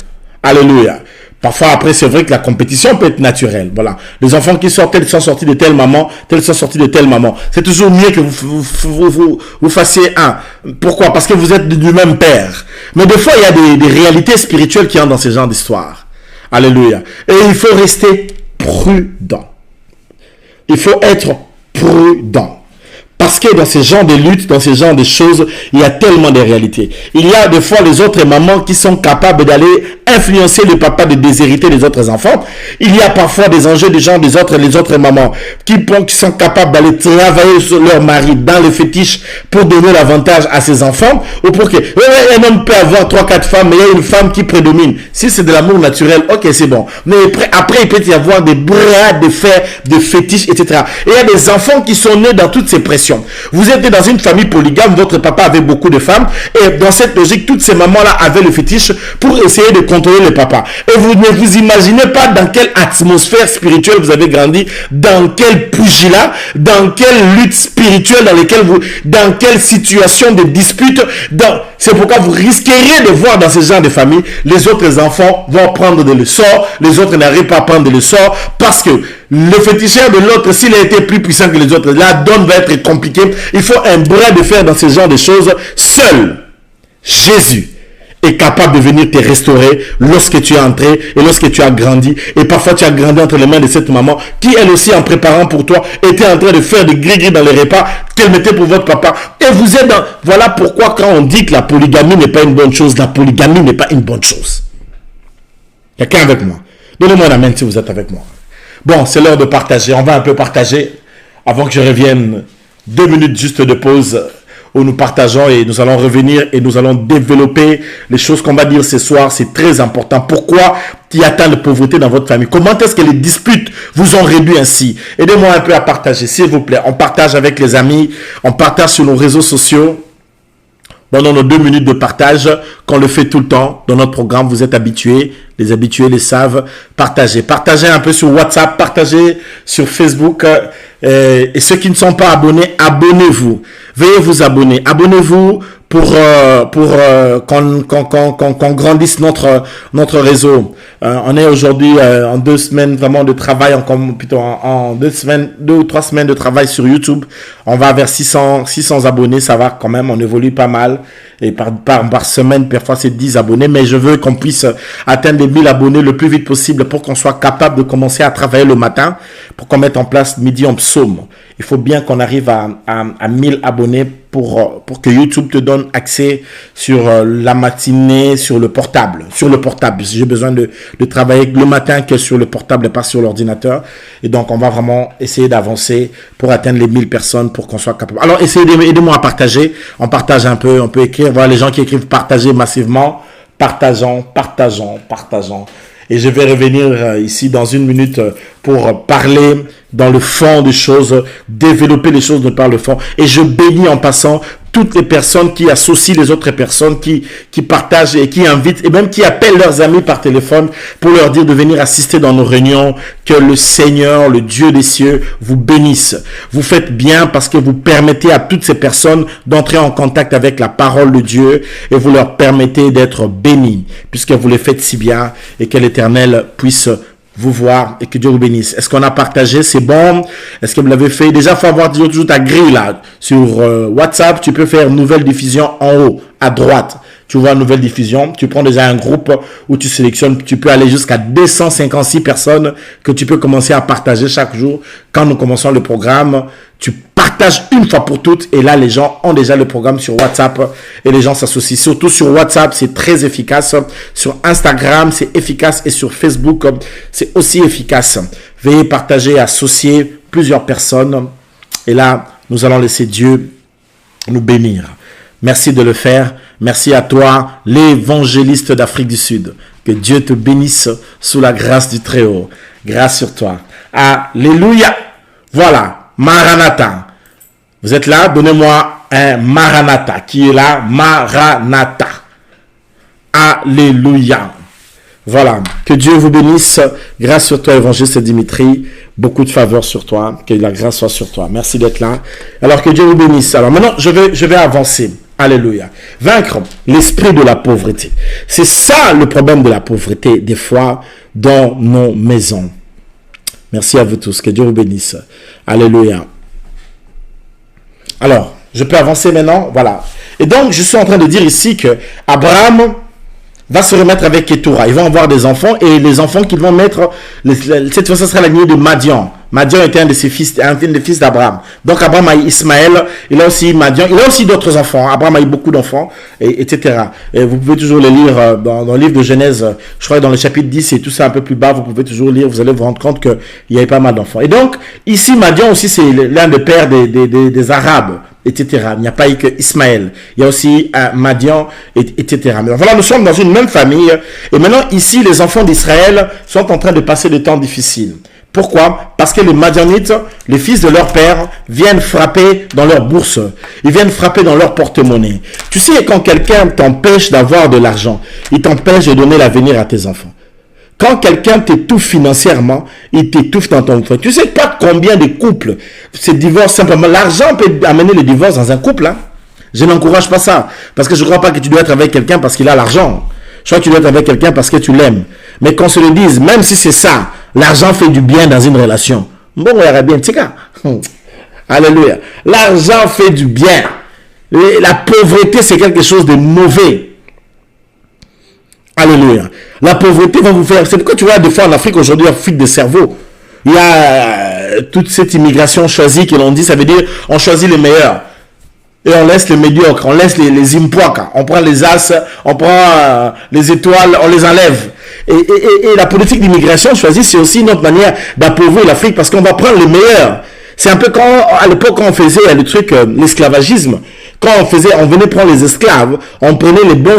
Alléluia. Parfois, après, c'est vrai que la compétition peut être naturelle. Voilà. Les enfants qui sortent, tels sont sortis de telle maman, tels sont sortis de telle maman. C'est toujours mieux que vous fassiez un. Pourquoi? Parce que vous êtes du même père. Mais des fois, il y a des réalités spirituelles qui entrent dans ce genre d'histoire. Alléluia. Et il faut rester prudent. Il faut être prudent. Parce que dans ce genre de luttes, dans ce genre de choses, il y a tellement de réalités. Il y a des fois les autres mamans qui sont capables d'aller influencer le papa de déshériter les autres enfants. Il y a parfois des enjeux des gens, les autres mamans qui sont capables d'aller travailler sur leur mari dans le fétiche pour donner l'avantage à ses enfants. Ou pour que un homme peut avoir 3-4 femmes, mais il y a une femme qui prédomine. Si c'est de l'amour naturel, ok, c'est bon. Mais après, il peut y avoir des bras de fer, de fétiches, etc. Et il y a des enfants qui sont nés dans toutes ces pressions. Vous êtes dans une famille polygame, votre papa avait beaucoup de femmes, et dans cette logique, toutes ces mamans-là avaient le fétiche pour essayer de contrôler le papa. Et vous ne vous imaginez pas dans quelle atmosphère spirituelle vous avez grandi, dans quel pugilat, dans quelle lutte spirituelle, dans quelle situation de dispute. C'est pourquoi vous risqueriez de voir dans ce genre de famille, les autres enfants vont prendre des leçons, les autres n'arrivent pas à prendre des leçons, parce que le féticheur de l'autre, s'il a été plus puissant que les autres, la donne va être compliquée. Il faut un bras de fer dans ce genre de choses. Seul Jésus est capable de venir te restaurer lorsque tu es entré et lorsque tu as grandi. Et parfois tu as grandi entre les mains de cette maman qui, elle aussi, en préparant pour toi, était en train de faire des gris-gris dans les repas qu'elle mettait pour votre papa. Et vous êtes dans... Voilà pourquoi quand on dit que la polygamie n'est pas une bonne chose, la polygamie n'est pas une bonne chose. Quelqu'un avec moi? Donnez-moi un amen si vous êtes avec moi. Bon, c'est l'heure de partager. On va un peu partager avant que je revienne. 2 minutes juste de pause où nous partageons et nous allons revenir et nous allons développer les choses qu'on va dire ce soir. C'est très important. Pourquoi il y a tant de pauvreté dans votre famille? Comment est-ce que les disputes vous ont réduit ainsi? Aidez-moi un peu à partager, s'il vous plaît. On partage avec les amis, on partage sur nos réseaux sociaux. Pendant nos 2 minutes de partage, qu'on le fait tout le temps dans notre programme, vous êtes habitués, les habitués les savent, partagez. Partagez un peu sur WhatsApp, partagez sur Facebook. Et ceux qui ne sont pas abonnés, abonnez-vous. Veuillez vous abonner. Abonnez-vous pour qu'on grandisse notre réseau. On est aujourd'hui en 2 semaines vraiment de travail, en 2 ou 3 semaines de travail sur YouTube. On va vers 600 abonnés, ça va quand même, on évolue pas mal. Et par semaine, parfois c'est 10 abonnés, mais je veux qu'on puisse atteindre les 1000 abonnés le plus vite possible pour qu'on soit capable de commencer à travailler le matin, pour qu'on mette en place midi en psaume. Il faut bien qu'on arrive à 1000 abonnés pour que YouTube te donne accès sur la matinée, sur le portable. Sur le portable, j'ai besoin de travailler le matin que sur le portable et pas sur l'ordinateur. Et donc, on va vraiment essayer d'avancer pour atteindre les 1000 personnes pour qu'on soit capable. Alors, essayez aidez-moi à partager. On partage un peu, on peut écrire. Voilà les gens qui écrivent partager massivement. Partageons. Et je vais revenir ici dans une minute pour parler dans le fond des choses, développer les choses par le fond. Et je bénis en passant toutes les personnes qui associent les autres personnes, qui partagent et qui invitent, et même qui appellent leurs amis par téléphone pour leur dire de venir assister dans nos réunions. Que le Seigneur, le Dieu des cieux, vous bénisse. Vous faites bien parce que vous permettez à toutes ces personnes d'entrer en contact avec la parole de Dieu et vous leur permettez d'être bénis, puisque vous les faites si bien, et que l'Éternel puisse vous voir et que Dieu vous bénisse. Est-ce qu'on a partagé? C'est bon? Est-ce que vous l'avez fait? Déjà, il faut avoir toujours ta grille là. Sur WhatsApp, tu peux faire nouvelle diffusion en haut, à droite. Tu vois nouvelle diffusion. Tu prends déjà un groupe où tu sélectionnes. Tu peux aller jusqu'à 256 personnes que tu peux commencer à partager chaque jour. Quand nous commençons le programme, tu partages une fois pour toutes. Et là, les gens ont déjà le programme sur WhatsApp et les gens s'associent. Surtout sur WhatsApp, c'est très efficace. Sur Instagram, c'est efficace. Et sur Facebook, c'est aussi efficace. Veuillez partager, associer plusieurs personnes. Et là, nous allons laisser Dieu nous bénir. Merci de le faire. Merci à toi, l'évangéliste d'Afrique du Sud. Que Dieu te bénisse sous la grâce du Très-Haut. Grâce sur toi. Alléluia. Voilà. Maranatha. Vous êtes là? Donnez-moi un Maranatha. Qui est là? Maranatha. Alléluia. Voilà. Que Dieu vous bénisse. Grâce sur toi, évangéliste Dimitri. Beaucoup de faveur sur toi. Que la grâce soit sur toi. Merci d'être là. Alors, que Dieu vous bénisse. Alors, maintenant, je vais avancer. Alléluia. Vaincre l'esprit de la pauvreté. C'est ça le problème de la pauvreté, des fois, dans nos maisons. Merci à vous tous. Que Dieu vous bénisse. Alléluia. Alors, je peux avancer maintenant? Voilà. Et donc, je suis en train de dire ici que Abraham va se remettre avec Ketura. Ils vont avoir des enfants et les enfants qu'ils vont mettre, cette fois, ce sera la lignée de Madian. Madian était un de ses fils, un des fils d'Abraham. Donc Abraham a Ismaël, il a aussi Madian, il a aussi d'autres enfants. Abraham a eu beaucoup d'enfants, etc. Et vous pouvez toujours les lire dans le livre de Genèse, je crois que dans le chapitre 10 et tout ça un peu plus bas, vous pouvez toujours lire, vous allez vous rendre compte qu'il y avait pas mal d'enfants. Et donc, ici, Madian aussi, c'est l'un des pères des Arabes, etc. Il n'y a pas eu que Ismaël. Il y a aussi Madian, etc. Mais voilà, nous sommes dans une même famille. Et maintenant, ici, les enfants d'Israël sont en train de passer des temps difficiles. Pourquoi? Parce que les Madianites, les fils de leur père, viennent frapper dans leur bourse. Ils viennent frapper dans leur porte-monnaie. Tu sais, quand quelqu'un t'empêche d'avoir de l'argent, il t'empêche de donner l'avenir à tes enfants. Quand quelqu'un t'étouffe financièrement, il t'étouffe dans ton foyer. Tu sais pas combien de couples se divorcent simplement. L'argent peut amener le divorce dans un couple. Hein? Je n'encourage pas ça. Parce que je ne crois pas que tu dois être avec quelqu'un parce qu'il a l'argent. Je crois que tu dois être avec quelqu'un parce que tu l'aimes. Mais qu'on se le dise, même si c'est ça, l'argent fait du bien dans une relation. Bon, on verra bien. Alléluia. L'argent fait du bien. La pauvreté, c'est quelque chose de mauvais. Alléluia. La pauvreté va vous faire... C'est pourquoi tu vois, des fois en Afrique, aujourd'hui, il y a fuite de cerveau. Il y a toute cette immigration choisie que l'on dit, ça veut dire on choisit les meilleurs. Et on laisse les médiocres, on laisse les impouaka. On prend les as, on prend les étoiles, on les enlève. Et la politique d'immigration choisie, c'est aussi notre manière d'appauvrir l'Afrique parce qu'on va prendre les meilleurs. C'est un peu quand, à l'époque, quand on faisait le truc, l'esclavagisme. Quand on venait prendre les esclaves, on prenait les bons,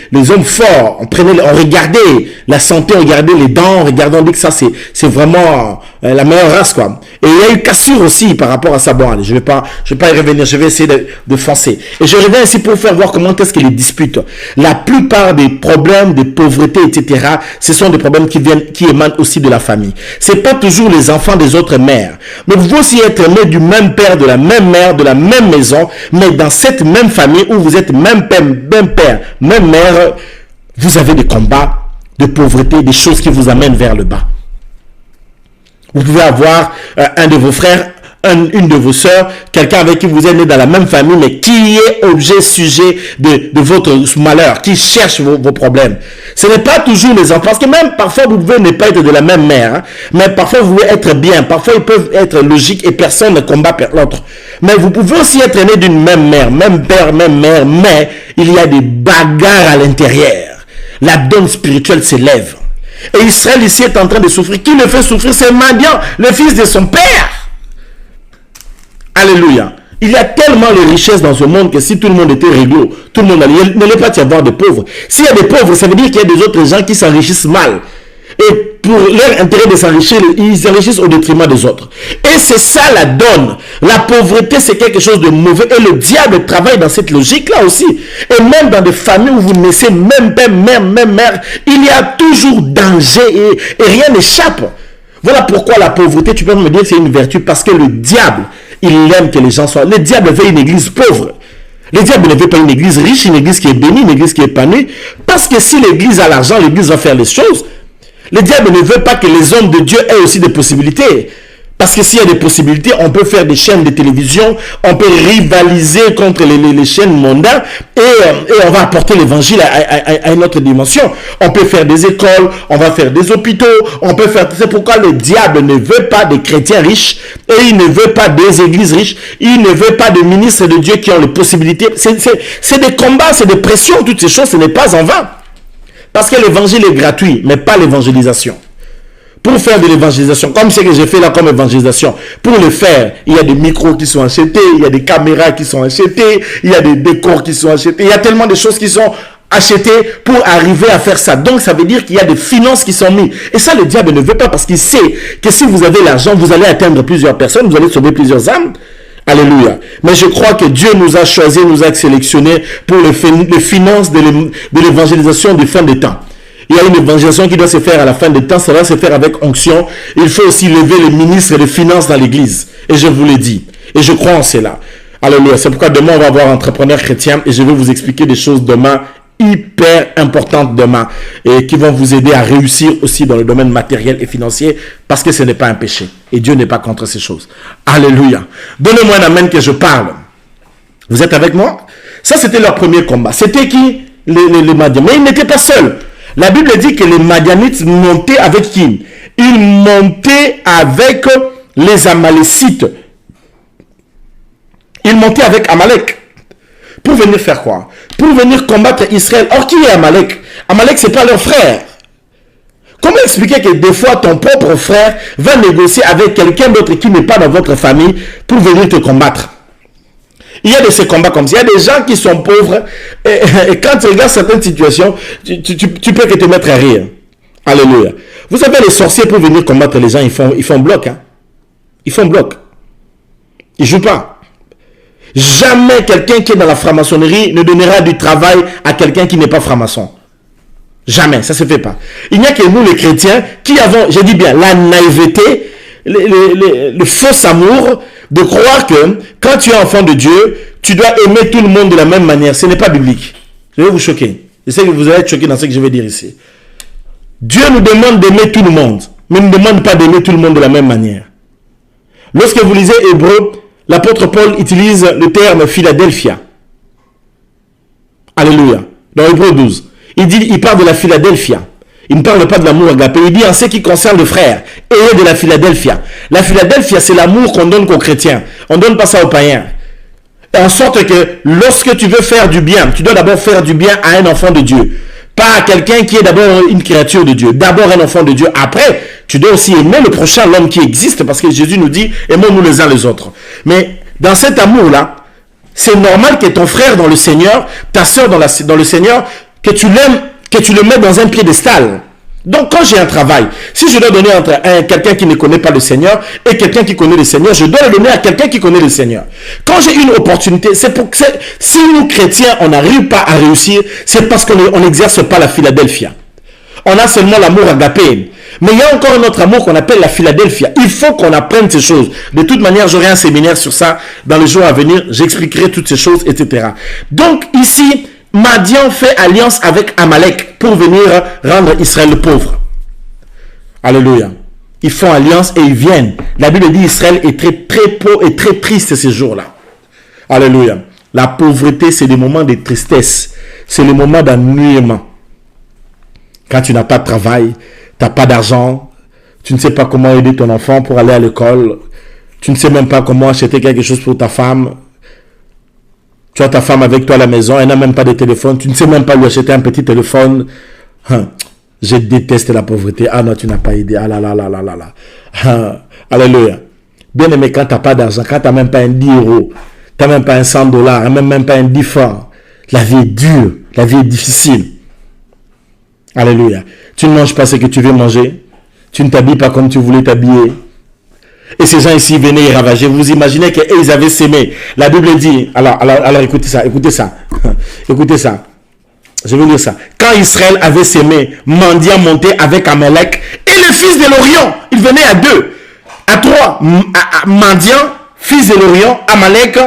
les hommes forts, on regardait la santé, on regardait les dents, on dit que ça c'est vraiment la meilleure race quoi. Et il y a eu cassure aussi par rapport à ça. Bon, allez, je vais pas y revenir, je vais essayer de foncer. Et je reviens ici pour faire voir comment est-ce que les disputes, la plupart des problèmes de pauvreté, etc., ce sont des problèmes qui émanent aussi de la famille. C'est pas toujours les enfants des autres mères. Mais vous pouvez aussi être né du même père, de la même mère, de la même maison, mais dans cette même famille où vous êtes même père, même mère, vous avez des combats de pauvreté, des choses qui vous amènent vers le bas. Vous pouvez avoir un de vos frères, une de vos sœurs, quelqu'un avec qui vous êtes né dans la même famille, mais qui est objet, sujet de votre malheur, qui cherche vos problèmes. Ce n'est pas toujours les enfants, parce que même parfois vous pouvez ne pas être de la même mère, hein, mais parfois vous pouvez être bien, parfois ils peuvent être logiques et personne ne combat l'autre. Mais vous pouvez aussi être né d'une même mère, même père, même mère, mais il y a des bagarres à l'intérieur. La donne spirituelle s'élève. Et Israël ici est en train de souffrir. Qui le fait souffrir? C'est Madian, le fils de son père. Alléluia. Il y a tellement de richesses dans ce monde que si tout le monde était réglo, tout le monde n'allait pas y avoir de pauvres. S'il y a des pauvres, ça veut dire qu'il y a des autres gens qui s'enrichissent mal. Et pour leur intérêt de s'enrichir, ils s'enrichissent au détriment des autres. Et c'est ça la donne. La pauvreté, c'est quelque chose de mauvais. Et le diable travaille dans cette logique-là aussi. Et même dans des familles où vous naissez, même père, même mère, il y a toujours danger et rien n'échappe. Voilà pourquoi la pauvreté, tu peux me dire que c'est une vertu. Parce que le diable, il aime que les gens soient... Le diable veut une église pauvre. Le diable ne veut pas une église riche, une église qui est bénie, une église qui est épanouie. Parce que si l'église a l'argent, l'église va faire les choses. Le diable ne veut pas que les hommes de Dieu aient aussi des possibilités. Parce que s'il y a des possibilités, on peut faire des chaînes de télévision, on peut rivaliser contre les chaînes mondaines et on va apporter l'évangile à une autre dimension. On peut faire des écoles, on va faire des hôpitaux, on peut faire... C'est pourquoi le diable ne veut pas des chrétiens riches et il ne veut pas des églises riches, il ne veut pas de ministres de Dieu qui ont les possibilités. C'est des combats, c'est des pressions, toutes ces choses, ce n'est pas en vain. Parce que l'évangile est gratuit, mais pas l'évangélisation. Pour faire de l'évangélisation, comme ce que j'ai fait là comme évangélisation, pour le faire, il y a des micros qui sont achetés, il y a des caméras qui sont achetées, il y a des décors qui sont achetés, il y a tellement de choses qui sont achetées pour arriver à faire ça. Donc ça veut dire qu'il y a des finances qui sont mises. Et ça, le diable ne veut pas parce qu'il sait que si vous avez l'argent, vous allez atteindre plusieurs personnes, vous allez sauver plusieurs âmes. Alléluia. Mais je crois que Dieu nous a choisis, nous a sélectionnés pour les finances de l'évangélisation de fin des temps. Il y a une évangélisation qui doit se faire à la fin des temps, ça va se faire avec onction. Il faut aussi lever les ministres des finances dans l'église. Et je vous le dis. Et je crois en cela. Alléluia. C'est pourquoi demain, on va avoir entrepreneurs chrétiens et je vais vous expliquer des choses demain hyper importantes demain et qui vont vous aider à réussir aussi dans le domaine matériel et financier parce que ce n'est pas un péché et Dieu n'est pas contre ces choses. Alléluia. Donnez-moi un amen que je parle. Vous êtes avec moi? Ça, c'était leur premier combat. C'était qui? Les Madianites. Mais ils n'étaient pas seuls. La Bible dit que les Madianites montaient avec qui? Ils montaient avec les Amalécites. Ils montaient avec Amalek. Pour venir faire quoi? Pour venir combattre Israël. Or, qui est Amalek? Amalek, ce n'est pas leur frère. Comment expliquer que des fois, ton propre frère va négocier avec quelqu'un d'autre qui n'est pas dans votre famille pour venir te combattre? Il y a de ces combats comme ça. Il y a des gens qui sont pauvres et quand tu regardes certaines situations, tu peux que te mettre à rire. Alléluia. Vous savez, les sorciers pour venir combattre les gens, ils font bloc. Hein? Ils font bloc. Ils ne jouent pas. Jamais quelqu'un qui est dans la franc-maçonnerie ne donnera du travail à quelqu'un qui n'est pas franc-maçon. Jamais, ça ne se fait pas. Il n'y a que nous les chrétiens qui avons, je dis bien, la naïveté, le faux amour de croire que quand tu es enfant de Dieu, tu dois aimer tout le monde de la même manière. Ce n'est pas biblique. Je vais vous choquer. Je sais que vous allez être choqués dans ce que je vais dire ici. Dieu nous demande d'aimer tout le monde, mais il ne nous demande pas d'aimer tout le monde de la même manière. Lorsque vous lisez Hébreu, l'apôtre Paul utilise le terme Philadelphia. Alléluia. Dans Hébreu 12. Il parle de la Philadelphia. Il ne parle pas de l'amour agapé. Il dit en ce qui concerne le frère, ayez de la Philadelphia. La Philadelphia, c'est l'amour qu'on donne qu'aux chrétiens. On ne donne pas ça aux païens. En sorte que lorsque tu veux faire du bien, tu dois d'abord faire du bien à un enfant de Dieu. Pas à quelqu'un qui est d'abord une créature de Dieu. D'abord un enfant de Dieu. Après, tu dois aussi aimer le prochain, l'homme qui existe. Parce que Jésus nous dit, aimons-nous les uns les autres. Mais dans cet amour-là, c'est normal que ton frère dans le Seigneur, ta soeur dans le Seigneur, que tu l'aimes, que tu le mets dans un piédestal. Donc quand j'ai un travail, si je dois donner entre quelqu'un qui ne connaît pas le Seigneur et quelqu'un qui connaît le Seigneur, je dois le donner à quelqu'un qui connaît le Seigneur. Quand j'ai une opportunité, c'est pour que si nous chrétiens, on n'arrive pas à réussir, c'est parce qu'on n'exerce pas la Philadelphia. On a seulement l'amour agapé. Mais il y a encore un autre amour qu'on appelle la Philadelphia. Il faut qu'on apprenne ces choses. De toute manière, j'aurai un séminaire sur ça dans les jours à venir. J'expliquerai toutes ces choses, etc. Donc ici, Madian fait alliance avec Amalek pour venir rendre Israël pauvre. Alléluia. Ils font alliance et ils viennent. La Bible dit Israël est très pauvre et très triste ces jours-là. Alléluia. La pauvreté, c'est des moments de tristesse. C'est les moments d'ennuyement. Quand tu n'as pas de travail, tu n'as pas d'argent, tu ne sais pas comment aider ton enfant pour aller à l'école, tu ne sais même pas comment acheter quelque chose pour ta femme. Tu as ta femme avec toi à la maison, elle n'a même pas de téléphone, tu ne sais même pas lui acheter un petit téléphone. Je déteste la pauvreté. Ah non, tu n'as pas aidé. Ah là là là là là là. Alléluia. Bien aimé, quand tu n'as pas d'argent, quand tu n'as même pas un 10 euros, tu n'as même pas un 100 $, même pas un 10 francs. La vie est dure, la vie est difficile. Alléluia. Tu ne manges pas ce que tu veux manger. Tu ne t'habilles pas comme tu voulais t'habiller. Et ces gens ici venaient y ravager. Vous imaginez qu'ils avaient sémé. La Bible dit, alors écoutez ça. Écoutez ça. Je vais lire ça. Quand Israël avait sémé, mendiant montait avec Amalek et le fils de l'Orient. Il venait à 2, à 3. Mendiant, fils de l'Orient, Amalek,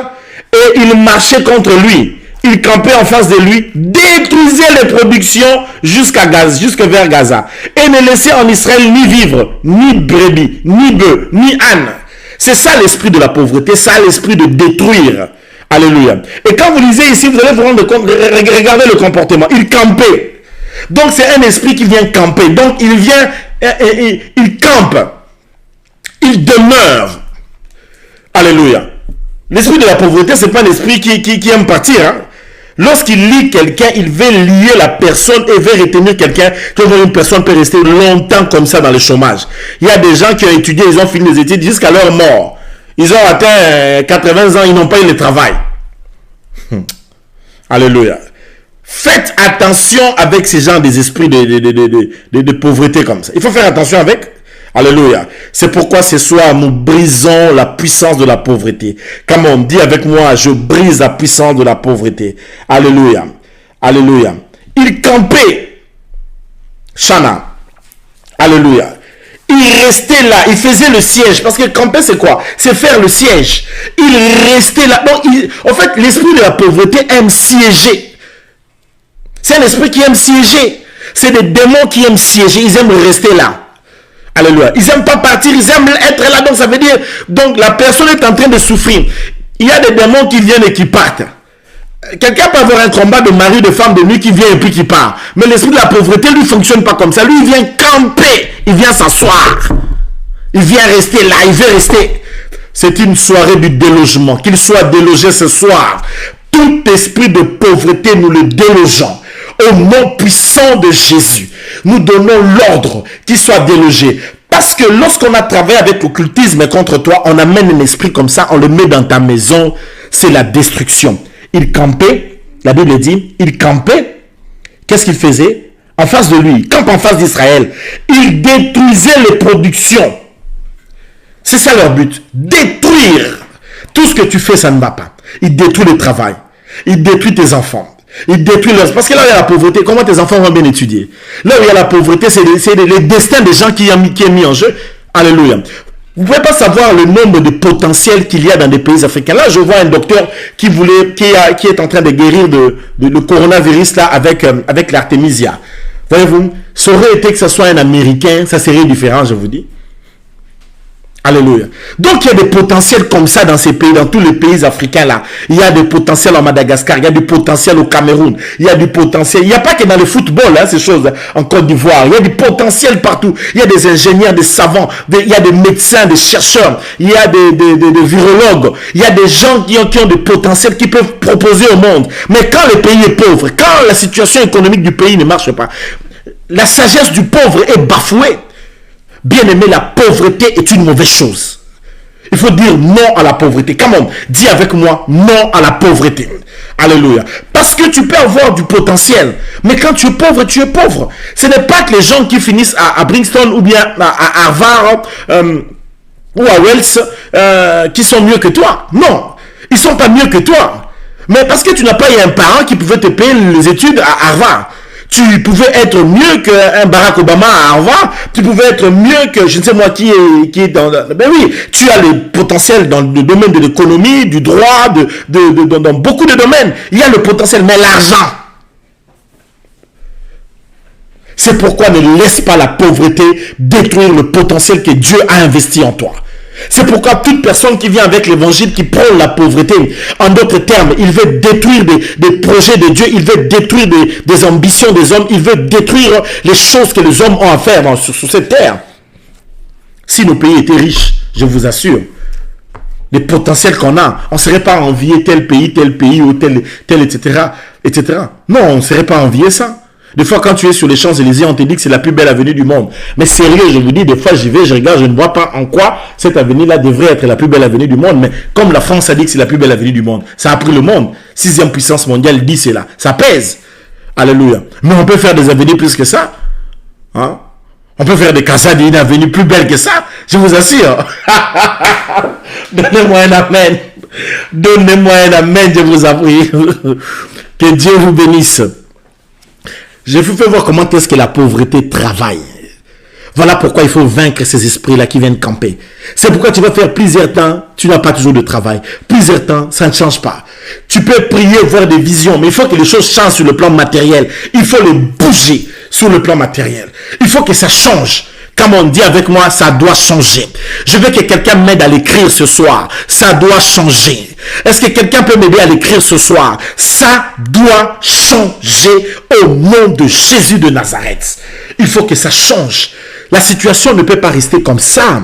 et il marchait contre lui. Il campait en face de lui, détruisait les productions jusqu'à Gaza, jusque vers Gaza, et ne laissait en Israël ni vivre, ni brebis, ni bœufs, ni ânes. C'est ça l'esprit de la pauvreté, ça l'esprit de détruire. Alléluia. Et quand vous lisez ici, vous allez vous rendre compte, regardez le comportement. Il campait. Donc c'est un esprit qui vient camper. Donc il vient, il campe. Il demeure. Alléluia. L'esprit de la pauvreté, c'est pas l'esprit qui aime partir. Hein? Lorsqu'il lie quelqu'un, il veut lier la personne et veut retenir quelqu'un. Une personne peut rester longtemps comme ça dans le chômage. Il y a des gens qui ont étudié, ils ont fini les études jusqu'à leur mort. Ils ont atteint 80 ans, ils n'ont pas eu le travail. Alléluia. Faites attention avec ces gens des esprits de pauvreté comme ça. Il faut faire attention avec. Alléluia. C'est pourquoi ce soir, nous brisons la puissance de la pauvreté. Comme on dit avec moi, je brise la puissance de la pauvreté. Alléluia. Alléluia. Il campait. Shana. Alléluia. Il restait là, il faisait le siège. Parce que camper, c'est quoi? C'est faire le siège. Il restait là. Donc, en fait, l'esprit de la pauvreté aime siéger. C'est un esprit qui aime siéger. C'est des démons qui aiment siéger. Ils aiment rester là. Alléluia. Ils n'aiment pas partir, ils aiment être là. Donc, ça veut dire, donc la personne est en train de souffrir. Il y a des démons qui viennent et qui partent. Quelqu'un peut avoir un combat de mari, de femme, de nuit qui vient et puis qui part. Mais l'esprit de la pauvreté, lui, ne fonctionne pas comme ça. Lui, il vient camper. Il vient s'asseoir. Il vient rester là. Il veut rester. C'est une soirée du délogement. Qu'il soit délogé ce soir. Tout esprit de pauvreté, nous le délogeons. Au nom puissant de Jésus, nous donnons l'ordre qu'il soit délogé. Parce que lorsqu'on a travaillé avec l'occultisme contre toi, on amène un esprit comme ça, on le met dans ta maison. C'est la destruction. Il campait, la Bible dit, il campait. Qu'est-ce qu'il faisait? En face de lui, il campe en face d'Israël. Il détruisait les productions. C'est ça leur but. Détruire. Tout ce que tu fais, ça ne va pas. Il détruit le travail. Il détruit tes enfants. Il détruit leurs... Parce que là où il y a la pauvreté, comment tes enfants vont bien étudier? Là où il y a la pauvreté, c'est le destin des gens qui est mis en jeu. Alléluia. Vous ne pouvez pas savoir le nombre de potentiels qu'il y a dans des pays africains. Là, je vois un docteur qui est en train de guérir le coronavirus là avec l'artémisia. Voyez-vous, ça aurait été que ce soit un Américain, ça serait différent, je vous dis. Alléluia. Donc, il y a des potentiels comme ça dans ces pays, dans tous les pays africains là. Il y a des potentiels en Madagascar, il y a du potentiel au Cameroun, il y a du potentiel. Il n'y a pas que dans le football, hein, ces choses, en Côte d'Ivoire. Il y a du potentiel partout. Il y a des ingénieurs, des savants, il y a des médecins, des chercheurs, il y a des virologues. Il y a des gens qui ont des potentiels qui peuvent proposer au monde. Mais quand le pays est pauvre, quand la situation économique du pays ne marche pas, la sagesse du pauvre est bafouée. Bien aimé, la pauvreté est une mauvaise chose. Il faut dire non à la pauvreté. Come on, dis avec moi non à la pauvreté. Alléluia. Parce que tu peux avoir du potentiel. Mais quand tu es pauvre, tu es pauvre. Ce n'est pas que les gens qui finissent à Princeton ou bien à Harvard ou à Wells qui sont mieux que toi. Non, ils ne sont pas mieux que toi. Mais parce que tu n'as pas eu un parent qui pouvait te payer les études à Harvard. Tu pouvais être mieux qu'un Barack Obama à Harvard. Tu pouvais être mieux que je ne sais moi qui est dans... Ben oui, tu as le potentiel dans le domaine de l'économie, du droit, dans beaucoup de domaines. Il y a le potentiel, mais l'argent. C'est pourquoi ne laisse pas la pauvreté détruire le potentiel que Dieu a investi en toi. C'est pourquoi toute personne qui vient avec l'évangile, qui prône la pauvreté, en d'autres termes, il veut détruire des projets de Dieu, il veut détruire des ambitions des hommes, il veut détruire les choses que les hommes ont à faire sur cette terre. Si nos pays étaient riches, je vous assure, les potentiels qu'on a, on ne serait pas envier tel pays ou tel, etc., etc. Non, on ne serait pas envier ça. Des fois, quand tu es sur les Champs-Élysées, on te dit que c'est la plus belle avenue du monde. Mais sérieux, je vous dis, des fois, j'y vais, je regarde, je ne vois pas en quoi cette avenue-là devrait être la plus belle avenue du monde. Mais comme la France a dit que c'est la plus belle avenue du monde, ça a pris le monde. 6e puissance mondiale dit c'est là. Ça pèse. Alléluia. Mais on peut faire des avenues plus que ça. Hein? On peut faire des casades d'une avenue plus belle que ça. Je vous assure. Donnez-moi un amen. Donnez-moi un amen, je vous en prie. Que Dieu vous bénisse. Je vous fais voir comment est-ce que la pauvreté travaille. Voilà pourquoi il faut vaincre ces esprits-là qui viennent camper. C'est pourquoi tu vas faire plusieurs temps, tu n'as pas toujours de travail. Plusieurs temps, ça ne change pas. Tu peux prier, voir des visions, mais il faut que les choses changent sur le plan matériel. Il faut les bouger sur le plan matériel. Il faut que ça change. Comme on dit avec moi, ça doit changer. Je veux que quelqu'un m'aide à l'écrire ce soir. Ça doit changer. Est-ce que quelqu'un peut m'aider à l'écrire ce soir? Ça doit changer au nom de Jésus de Nazareth. Il faut que ça change. La situation ne peut pas rester comme ça.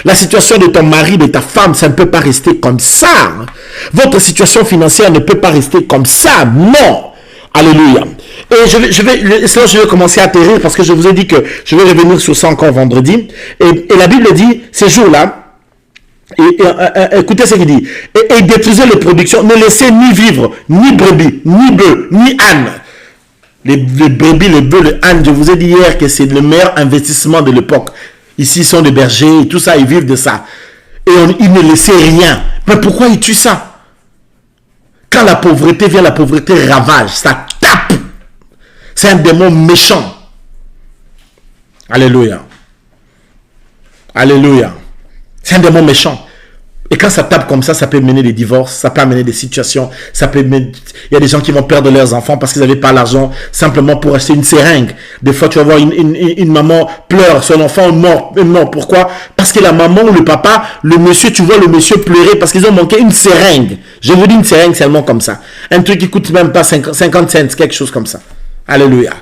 La situation de ton mari, de ta femme, ça ne peut pas rester comme ça. Votre situation financière ne peut pas rester comme ça. Non. Alléluia. Et je vais commencer à atterrir parce que je vous ai dit que je vais revenir sur ça encore vendredi. Et la Bible dit, ces jours-là, écoutez ce qu'il dit, et détruisez les productions, ne laissez ni vivre, ni brebis, ni bœufs, ni ânes. Les brebis, les bœufs, le âne, je vous ai dit hier que c'est le meilleur investissement de l'époque. Ici, ils sont des bergers, et tout ça, ils vivent de ça. Et ils ne laissaient rien. Mais pourquoi ils tuent ça? Quand la pauvreté vient, la pauvreté ravage, ça tape. C'est un démon méchant. Alléluia. Alléluia. C'est un démon méchant. Et quand ça tape comme ça peut mener des divorces, ça peut amener des situations, il y a des gens qui vont perdre leurs enfants parce qu'ils n'avaient pas l'argent simplement pour acheter une seringue. Des fois, tu vas voir une maman pleure, son enfant est mort. Pourquoi? Parce que la maman ou le papa, le monsieur, tu vois le monsieur pleurer parce qu'ils ont manqué une seringue. Je vous dis une seringue seulement comme ça. Un truc qui coûte même pas 50 cents, quelque chose comme ça. Alléluia.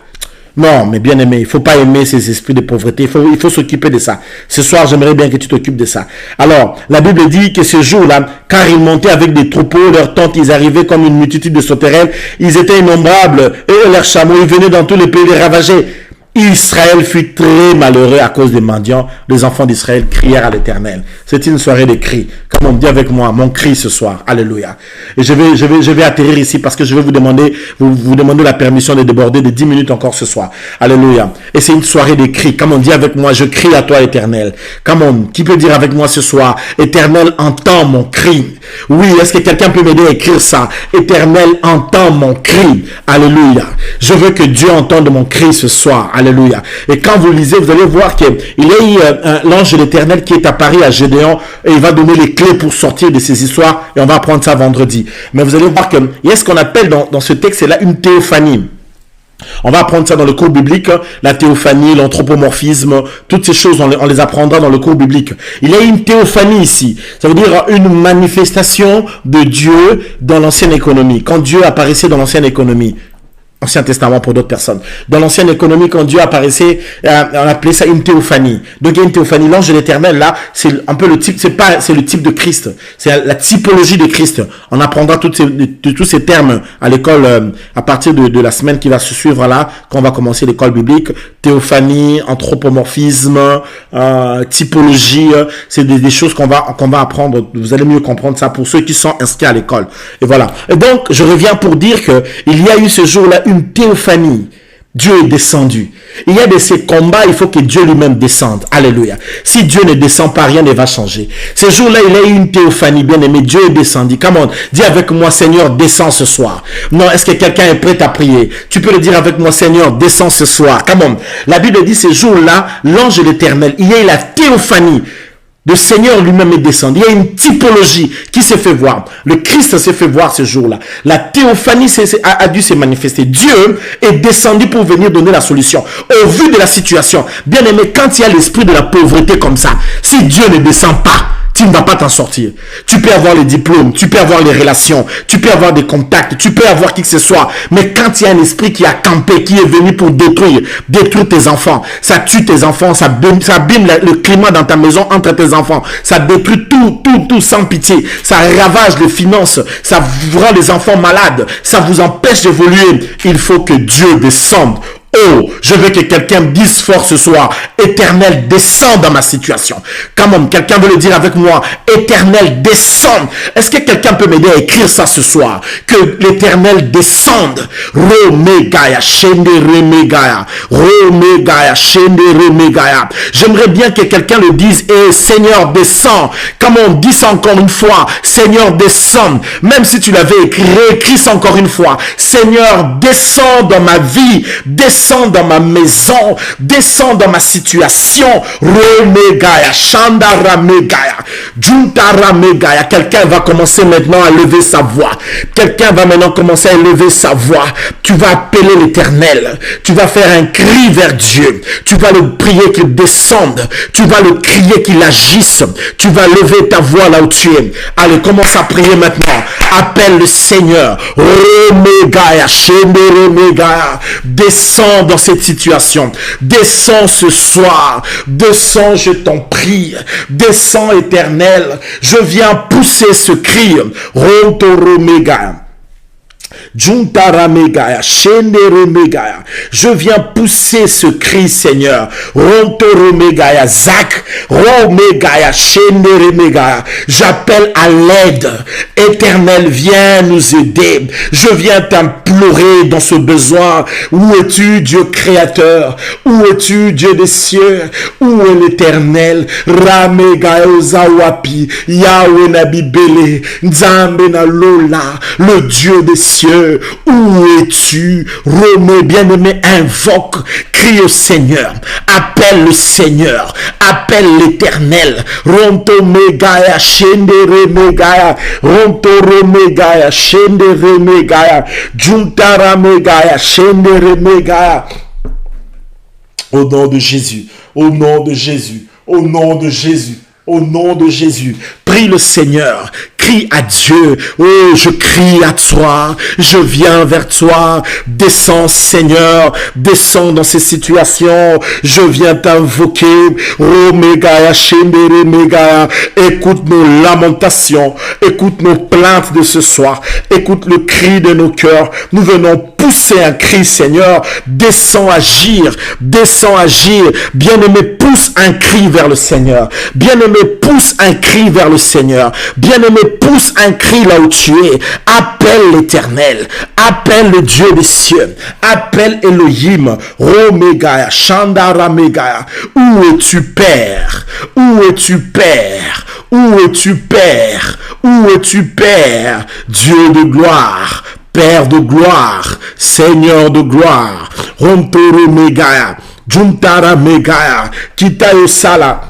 Non, mais bien aimé, il ne faut pas aimer ces esprits de pauvreté. Il faut s'occuper de ça. Ce soir, j'aimerais bien que tu t'occupes de ça. Alors, la Bible dit que ce jour-là, car ils montaient avec des troupeaux, leurs tentes, ils arrivaient comme une multitude de sauterelles. Ils étaient innombrables. Et leurs chameaux, ils venaient dans tous les pays les ravager. Israël fut très malheureux à cause des mendiants. Les enfants d'Israël crièrent à l'Éternel. C'est une soirée de cris. Comme on dit avec moi, mon cri ce soir. Alléluia. Et je vais atterrir ici parce que je vais vous demander la permission de déborder de 10 minutes encore ce soir. Alléluia. Et c'est une soirée de cris. Comme on dit avec moi, je crie à toi, Éternel. Qui peut dire avec moi ce soir, Éternel, entends mon cri. Oui, est-ce que quelqu'un peut m'aider à écrire ça? Éternel, entends mon cri. Alléluia. Je veux que Dieu entende mon cri ce soir. Alléluia. Et quand vous lisez, vous allez voir qu'il y a eu l'ange de l'Éternel qui est apparu à Gédéon et il va donner les clés pour sortir de ces histoires et on va apprendre ça vendredi. Mais vous allez voir qu'il y a ce qu'on appelle dans ce texte-là une théophanie. On va apprendre ça dans le cours biblique, la théophanie, l'anthropomorphisme, toutes ces choses, on les apprendra dans le cours biblique. Il y a une théophanie ici, ça veut dire une manifestation de Dieu dans l'ancienne économie. Quand Dieu apparaissait dans l'ancienne économie, Ancien Testament pour d'autres personnes. Dans l'ancienne économie, quand Dieu apparaissait, on appelait ça une théophanie. Donc il y a une théophanie. L'ange de l'Éternel, là, c'est un peu le type, c'est le type de Christ. C'est la typologie de Christ. On apprendra tous ces termes à l'école à partir de la semaine qui va se suivre là, quand on va commencer l'école biblique. Théophanie, anthropomorphisme, typologie, c'est des choses qu'on va apprendre. Vous allez mieux comprendre ça pour ceux qui sont inscrits à l'école. Et voilà. Et donc, je reviens pour dire que il y a eu ce jour-là une théophanie. Dieu est descendu. Il y a de ces combats, il faut que Dieu lui-même descende. Alléluia. Si Dieu ne descend pas, rien ne va changer. Ce jour-là, il y a eu une théophanie, bien aimé. Dieu est descendu. Come on. Dis avec moi, Seigneur, descends ce soir. Non, est-ce que quelqu'un est prêt à prier? Tu peux le dire avec moi, Seigneur, descends ce soir. Come on. La Bible dit ce jour-là, l'ange de l'Éternel, il y a eu la théophanie. Le Seigneur lui-même est descendu. Il y a une typologie qui s'est fait voir. Le Christ s'est fait voir ce jour-là. La théophanie a dû se manifester. Dieu est descendu pour venir donner la solution. Au vu de la situation, bien aimé, quand il y a l'esprit de la pauvreté comme ça, si Dieu ne descend pas, tu ne vas pas t'en sortir. Tu peux avoir les diplômes, tu peux avoir les relations, tu peux avoir des contacts, tu peux avoir qui que ce soit. Mais quand il y a un esprit qui a campé, qui est venu pour détruire tes enfants, ça tue tes enfants, ça abîme le climat dans ta maison entre tes enfants, ça détruit tout sans pitié, ça ravage les finances, ça rend les enfants malades, ça vous empêche d'évoluer. Il faut que Dieu descende. Oh, je veux que quelqu'un me dise fort ce soir, Éternel, descends dans ma situation. Comment quelqu'un veut le dire avec moi, Éternel, descends. Est-ce que quelqu'un peut m'aider à écrire ça ce soir? Que l'Éternel descende. Romegaya, shende remegaya. Romegaya, shende remegaya. J'aimerais bien que quelqu'un le dise, Seigneur, descends. Comment on dit ça encore une fois? Seigneur, descends. Même si tu l'avais écrit, réécris ça encore une fois. Seigneur, descends dans ma vie. Descends dans ma maison, descends dans ma situation. Romegaya, Shandaramegaya, Juntaramegaya. Quelqu'un va commencer maintenant à lever sa voix. Quelqu'un va maintenant commencer à lever sa voix. Tu vas appeler l'Éternel. Tu vas faire un cri vers Dieu. Tu vas le prier qu'il descende. Tu vas le crier qu'il agisse. Tu vas lever ta voix là où tu es. Allez, commence à prier maintenant. Appelle le Seigneur. Romegaya, Shandaramegaya. Descends dans cette situation. Descends ce soir. Descends, je t'en prie. Descends, Éternel. Je viens pousser ce cri. Rontoromega. Juntaramegaya, Shenderemegaya. Je viens pousser ce cri, Seigneur. Rontoromegaya, Zach, Romegaya, Shenderemegaya. J'appelle à l'aide. Éternel, viens nous aider. Je viens t'implorer dans ce besoin. Où es-tu, Dieu créateur? Où es-tu, Dieu des cieux? Où est l'Éternel? Ramegaya Ozawapi, Yahweh Nabibele, Nzambe na Lola, le Dieu des cieux. Où es-tu? Romé, bien-aimé, invoque, crie au Seigneur, appelle le Seigneur, appelle l'Éternel. Ronto megaya, shendere megaya, ronto remegaya, shendere megaya, juntara megaya, shendere megaya. Au nom de Jésus, au nom de Jésus, au nom de Jésus. Au nom de Jésus, prie le Seigneur, crie à Dieu. Oh, je crie à toi, je viens vers toi. Descends, Seigneur, descends dans ces situations. Je viens t'invoquer. Oh, Megaya, Shembere, Megaya. Écoute nos lamentations, écoute nos plaintes de ce soir, écoute le cri de nos cœurs. Nous venons pousser un cri, Seigneur. Descends agir, descends agir. Bien-aimé, pousse un cri vers le Seigneur. Bien-aimé, pousse un cri vers le Seigneur. Bien-aimé, pousse un cri là où tu es. Appelle l'Éternel. Appelle le Dieu des cieux. Appelle Elohim. Romegaya, Shandaramegaya. Où es-tu, Père? Où es-tu, Père? Où es-tu, Père? Où es-tu, Père? Dieu de gloire. Père de gloire, Seigneur de gloire, Rontoro Megaya, Juntara Megaya, Kitayo Sala.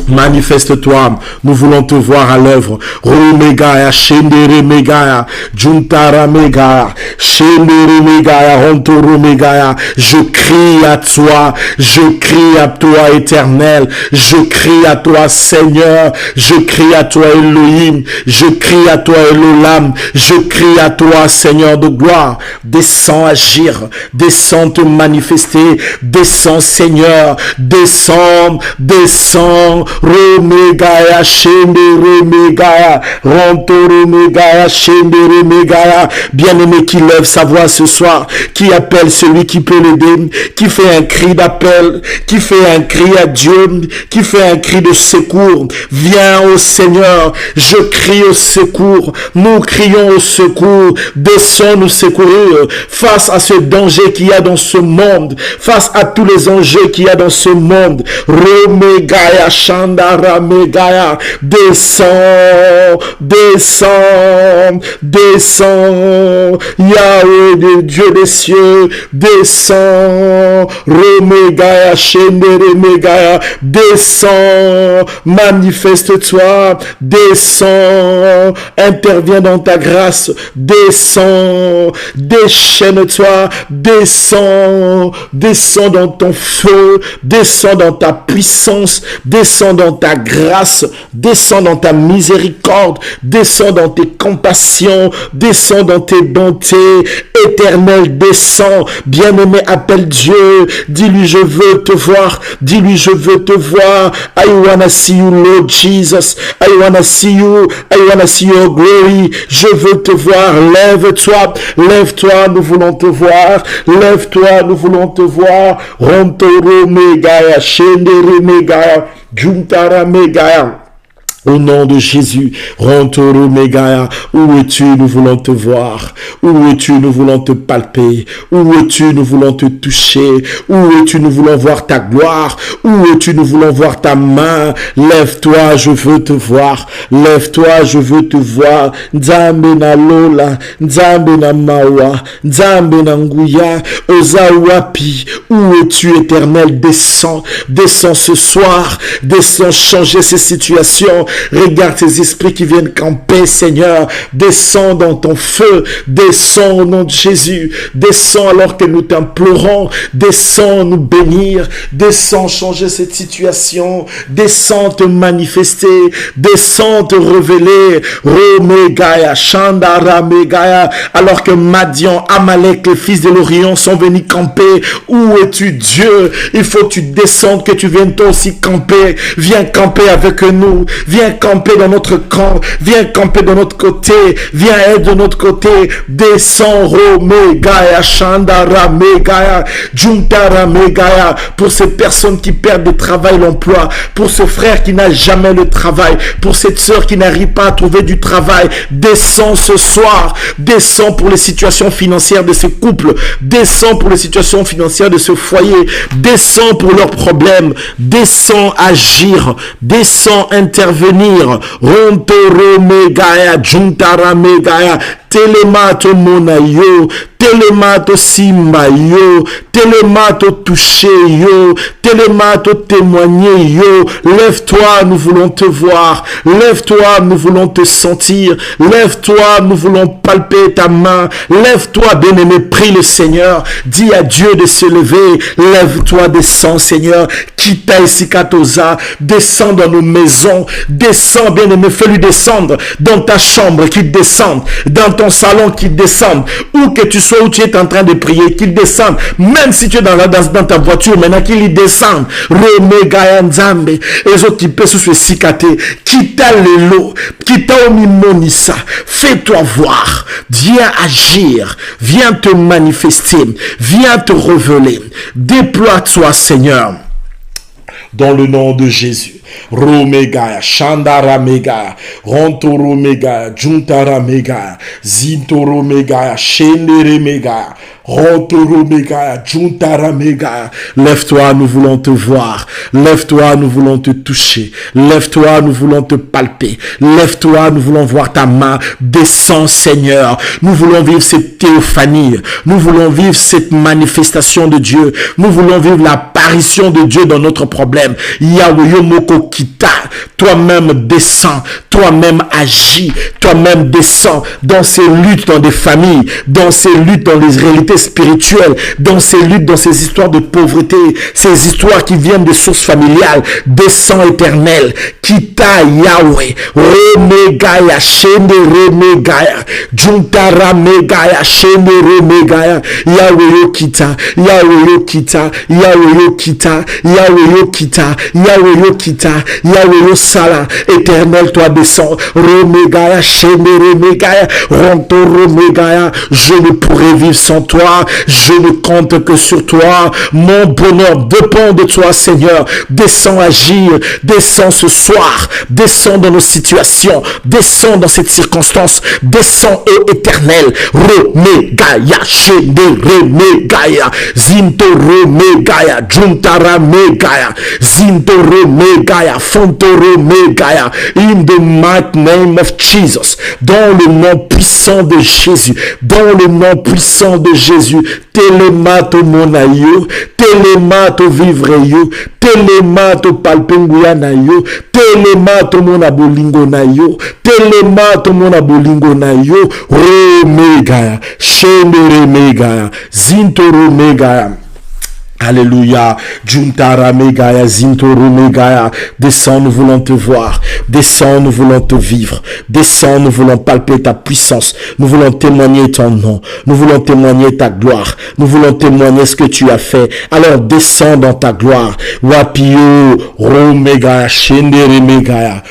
Manifeste-toi, nous voulons te voir à l'œuvre. Romegaya, Shendere Megaya, Juntara Megaya, Shendere Megaya, Rontoro Megaya. Je crie à toi, je crie à toi, Éternel. Je crie à toi, Seigneur. Je crie à toi, Elohim. Je crie à toi, Elolam. Je crie à toi, Seigneur de gloire. Descends agir, descends te manifester, descends, Seigneur, descends, descends. Romegaya, Shendere Megaya, Rontoro Megaya, Shendere Megaya. Bien-aimé qui lève sa voix ce soir, qui appelle celui qui peut l'aider, qui fait un cri d'appel, qui fait un cri à Dieu, qui fait un cri de secours. Viens au Seigneur, je crie au secours, nous crions au secours. Descends nous secourir face à ce danger qu'il y a dans ce monde, face à tous les enjeux qu'il y a dans ce monde. Romegaya, Shandara Megaya, descends, descends, descends, Yahweh de Dieu des cieux, descends, Remegaya, Shendere Megaya, descends, manifeste-toi, descends, interviens dans ta grâce, descends, déchaîne-toi, descends, descends dans ton feu, descends dans ta puissance, descends dans ta grâce, descends dans ta miséricorde, descends dans tes compassions, descends dans tes bontés, éternel, descends, bien-aimé, appelle Dieu, dis-lui je veux te voir, dis-lui je veux te voir, I wanna see you Lord Jesus, I wanna see you, I wanna see your glory, je veux te voir, lève-toi, lève-toi, nous voulons te voir, lève-toi, nous voulons te voir, Rontoro Megaya, Shendere Megaya, Juntara Megaya. Au nom de Jésus, Rontoro Megaya, où es-tu, nous voulons te voir. Où es-tu, nous voulons te palper. Où es-tu, nous voulons te toucher. Où es-tu, nous voulons voir ta gloire. Où es-tu, nous voulons voir ta main. Lève-toi, je veux te voir. Lève-toi, je veux te voir. Nzambe na lola, Nzambe na mawa, Nzambe na nguya, Ozawapi. Où es-tu, Éternel, descends, descends ce soir, descends changer ces situations. Regarde ces esprits qui viennent camper, Seigneur. Descends dans ton feu. Descends au nom de Jésus. Descends alors que nous t'implorons. Descends nous bénir. Descends changer cette situation. Descends te manifester. Descends te révéler. Romegaya, Shandara Megaya. Alors que Madian, Amalek, les fils de l'Orient sont venus camper. Où es-tu, Dieu? Il faut que tu descendes, que tu viennes toi aussi camper. Viens camper avec nous. Viens camper dans notre camp, viens camper de notre côté, viens être de notre côté, descends, Romegaya, Shandara Megaya, Juntara Megaya, pour ces personnes qui perdent le travail, l'emploi, pour ce frère qui n'a jamais le travail, pour cette sœur qui n'arrive pas à trouver du travail, descends ce soir, descends pour les situations financières de ce couple, descends pour les situations financières de ce foyer, descends pour leurs problèmes, descends agir, descends intervenir. Rontoro Megaya, Juntara Megaya, Telemato Monayo, Telemato Simba yo, Telemato toucher yo, Telemato témoigner yo. Lève-toi, nous voulons te voir. Lève-toi, nous voulons te sentir. Lève-toi, nous voulons palper ta main. Lève-toi, bien-aimé, prie le Seigneur. Dis à Dieu de se lever. Lève-toi, descends, Seigneur. Kita Isikatoza, descends dans nos maisons. Descends, bien-aimé, fais-lui descendre dans ta chambre, qu'il descende, dans ton salon, qu'il descende. Où que tu sois, où tu es en train de prier, qu'il descende. Même si tu es dans ta voiture, maintenant qu'il y descende. Remegaya Nzambe, ezotipe sous ce sikate, kita lelo, kita omimonisa. Fais-toi voir. Viens agir. Viens te manifester. Viens te révéler. Déploie-toi, Seigneur. Dans le nom de Jésus. Romegaya, Shandara Megaya, Rontoro Megaya, Juntara Megaya, Zintoro Megaya, Shendere Megaya, Rontoro Megaya, Juntara Megaya. Lève-toi, nous voulons te voir. Lève-toi, nous voulons te toucher. Lève-toi, nous voulons te palper. Lève-toi, nous voulons voir ta main. Descends, Seigneur. Nous voulons vivre cette théophanie. Nous voulons vivre cette manifestation de Dieu. Nous voulons vivre l'apparition de Dieu dans notre problème. Yahweh Yomoko Kita, toi-même descends, toi-même agis, toi-même descends dans ces luttes dans des familles, dans ces luttes dans les réalités spirituelles, dans ces luttes, dans ces histoires de pauvreté, ces histoires qui viennent des sources familiales. Descends, Éternel, Kita Yahweh, Remegaya, Shendere Megaya, Juntara Megaya, Shendere Megaya, Yahweh Kita, Yahweh Kita, Yahweh Kita, Yahweh Kita, Yahweh Kita, Yahweh Sala. Éternel, toi descends. Romegaya, Shendere Megaya, Rontoro Megaya. Je ne pourrai vivre sans toi. Je ne compte que sur toi. Mon bonheur dépend de toi, Seigneur. Descends agir. Descends ce soir. Descends dans nos situations. Descends dans cette circonstance. Descends, ô Éternel. Romegaya, Shendere Megaya, Zintoro Megaya, Juntara Megaya, Zintoro Megaya, Fontoro Megaya, in the mighty name of Jesus, dans le nom puissant de Jésus, dans le nom puissant de Jésus, Telemato Monayo, Telemato Vivreyo, Telemato Palpenguya Nayo, Telemato Monabolingo Nayo, Telemato Monabolingo Nayo, Romegaya, Shendere Megaya, Zintoro Megaya. Alléluia. Juntara Megaya, Zintoro Megaya. Descends, nous voulons te voir. Descends, nous voulons te vivre. Descends, nous voulons palper ta puissance. Nous voulons témoigner ton nom. Nous voulons témoigner ta gloire. Nous voulons témoigner ce que tu as fait. Alors descends dans ta gloire. Wapio, Romegaya, Shendere Megaya.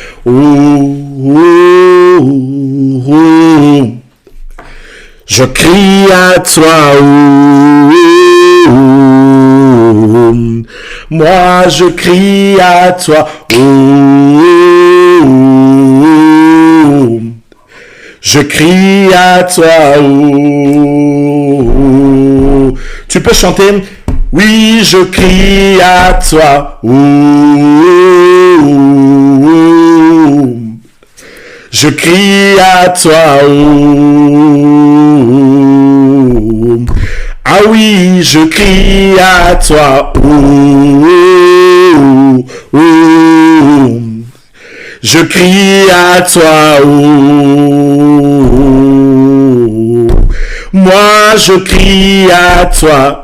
Je crie à toi, moi je crie à toi, je crie à toi, Tu peux chanter? Oui, je crie à toi, je crie à toi, ah oui, je crie à toi, je crie à toi, moi je crie à toi,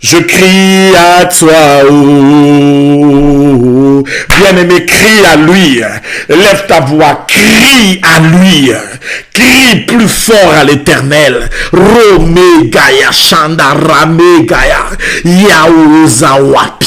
je crie à toi, bien-aimé, crie à lui, lève ta voix, crie à lui, crie plus fort à l'Éternel. Romegaya, Shandaramegaya, Yaozawapi.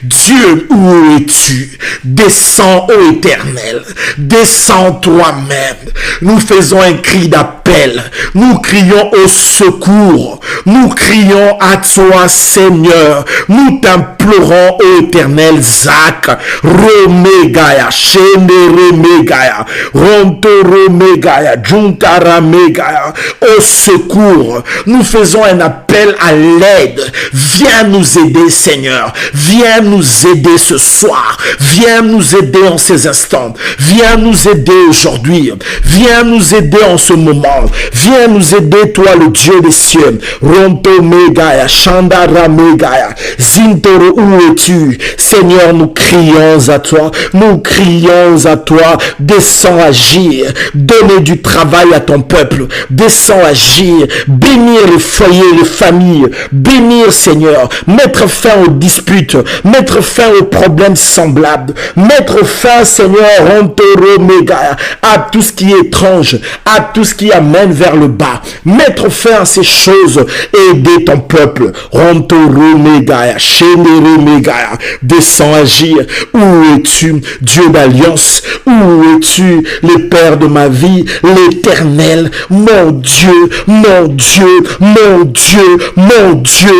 Dieu, où es-tu? Descends, ô Éternel, descends toi-même. Nous faisons un cri d'appel, nous crions au secours, nous crions à toi, Seigneur, nous t'implorons, ô Éternel. Zach, Romegaya, Shenderemegaya, Rontoromegaya, Juntaramegaya, au secours, nous faisons un appel à l'aide. Viens nous aider, Seigneur, viens nous aider ce soir, viens nous aider en ces instants, viens nous aider aujourd'hui, viens nous aider en ce moment, viens nous aider, toi le Dieu des cieux. Ronto Megaya, Shandara Megaya, Zintoro, où es-tu? Seigneur, nous crions à toi, nous crions à toi. Descends agir, donner du travail à ton peuple, descends agir, bénir les foyers, les familles, bénir, Seigneur, mettre fin aux disputes, mettre fin aux problèmes semblables, mettre fin, Seigneur, à tout ce qui est étrange, à tout ce qui amène vers le bas, mettre fin à ces choses et aider ton peuple. Descends agir. Où es-tu, Dieu d'alliance? Où es-tu, le Père de ma vie, l'Éternel, mon Dieu, mon Dieu, mon Dieu, mon Dieu.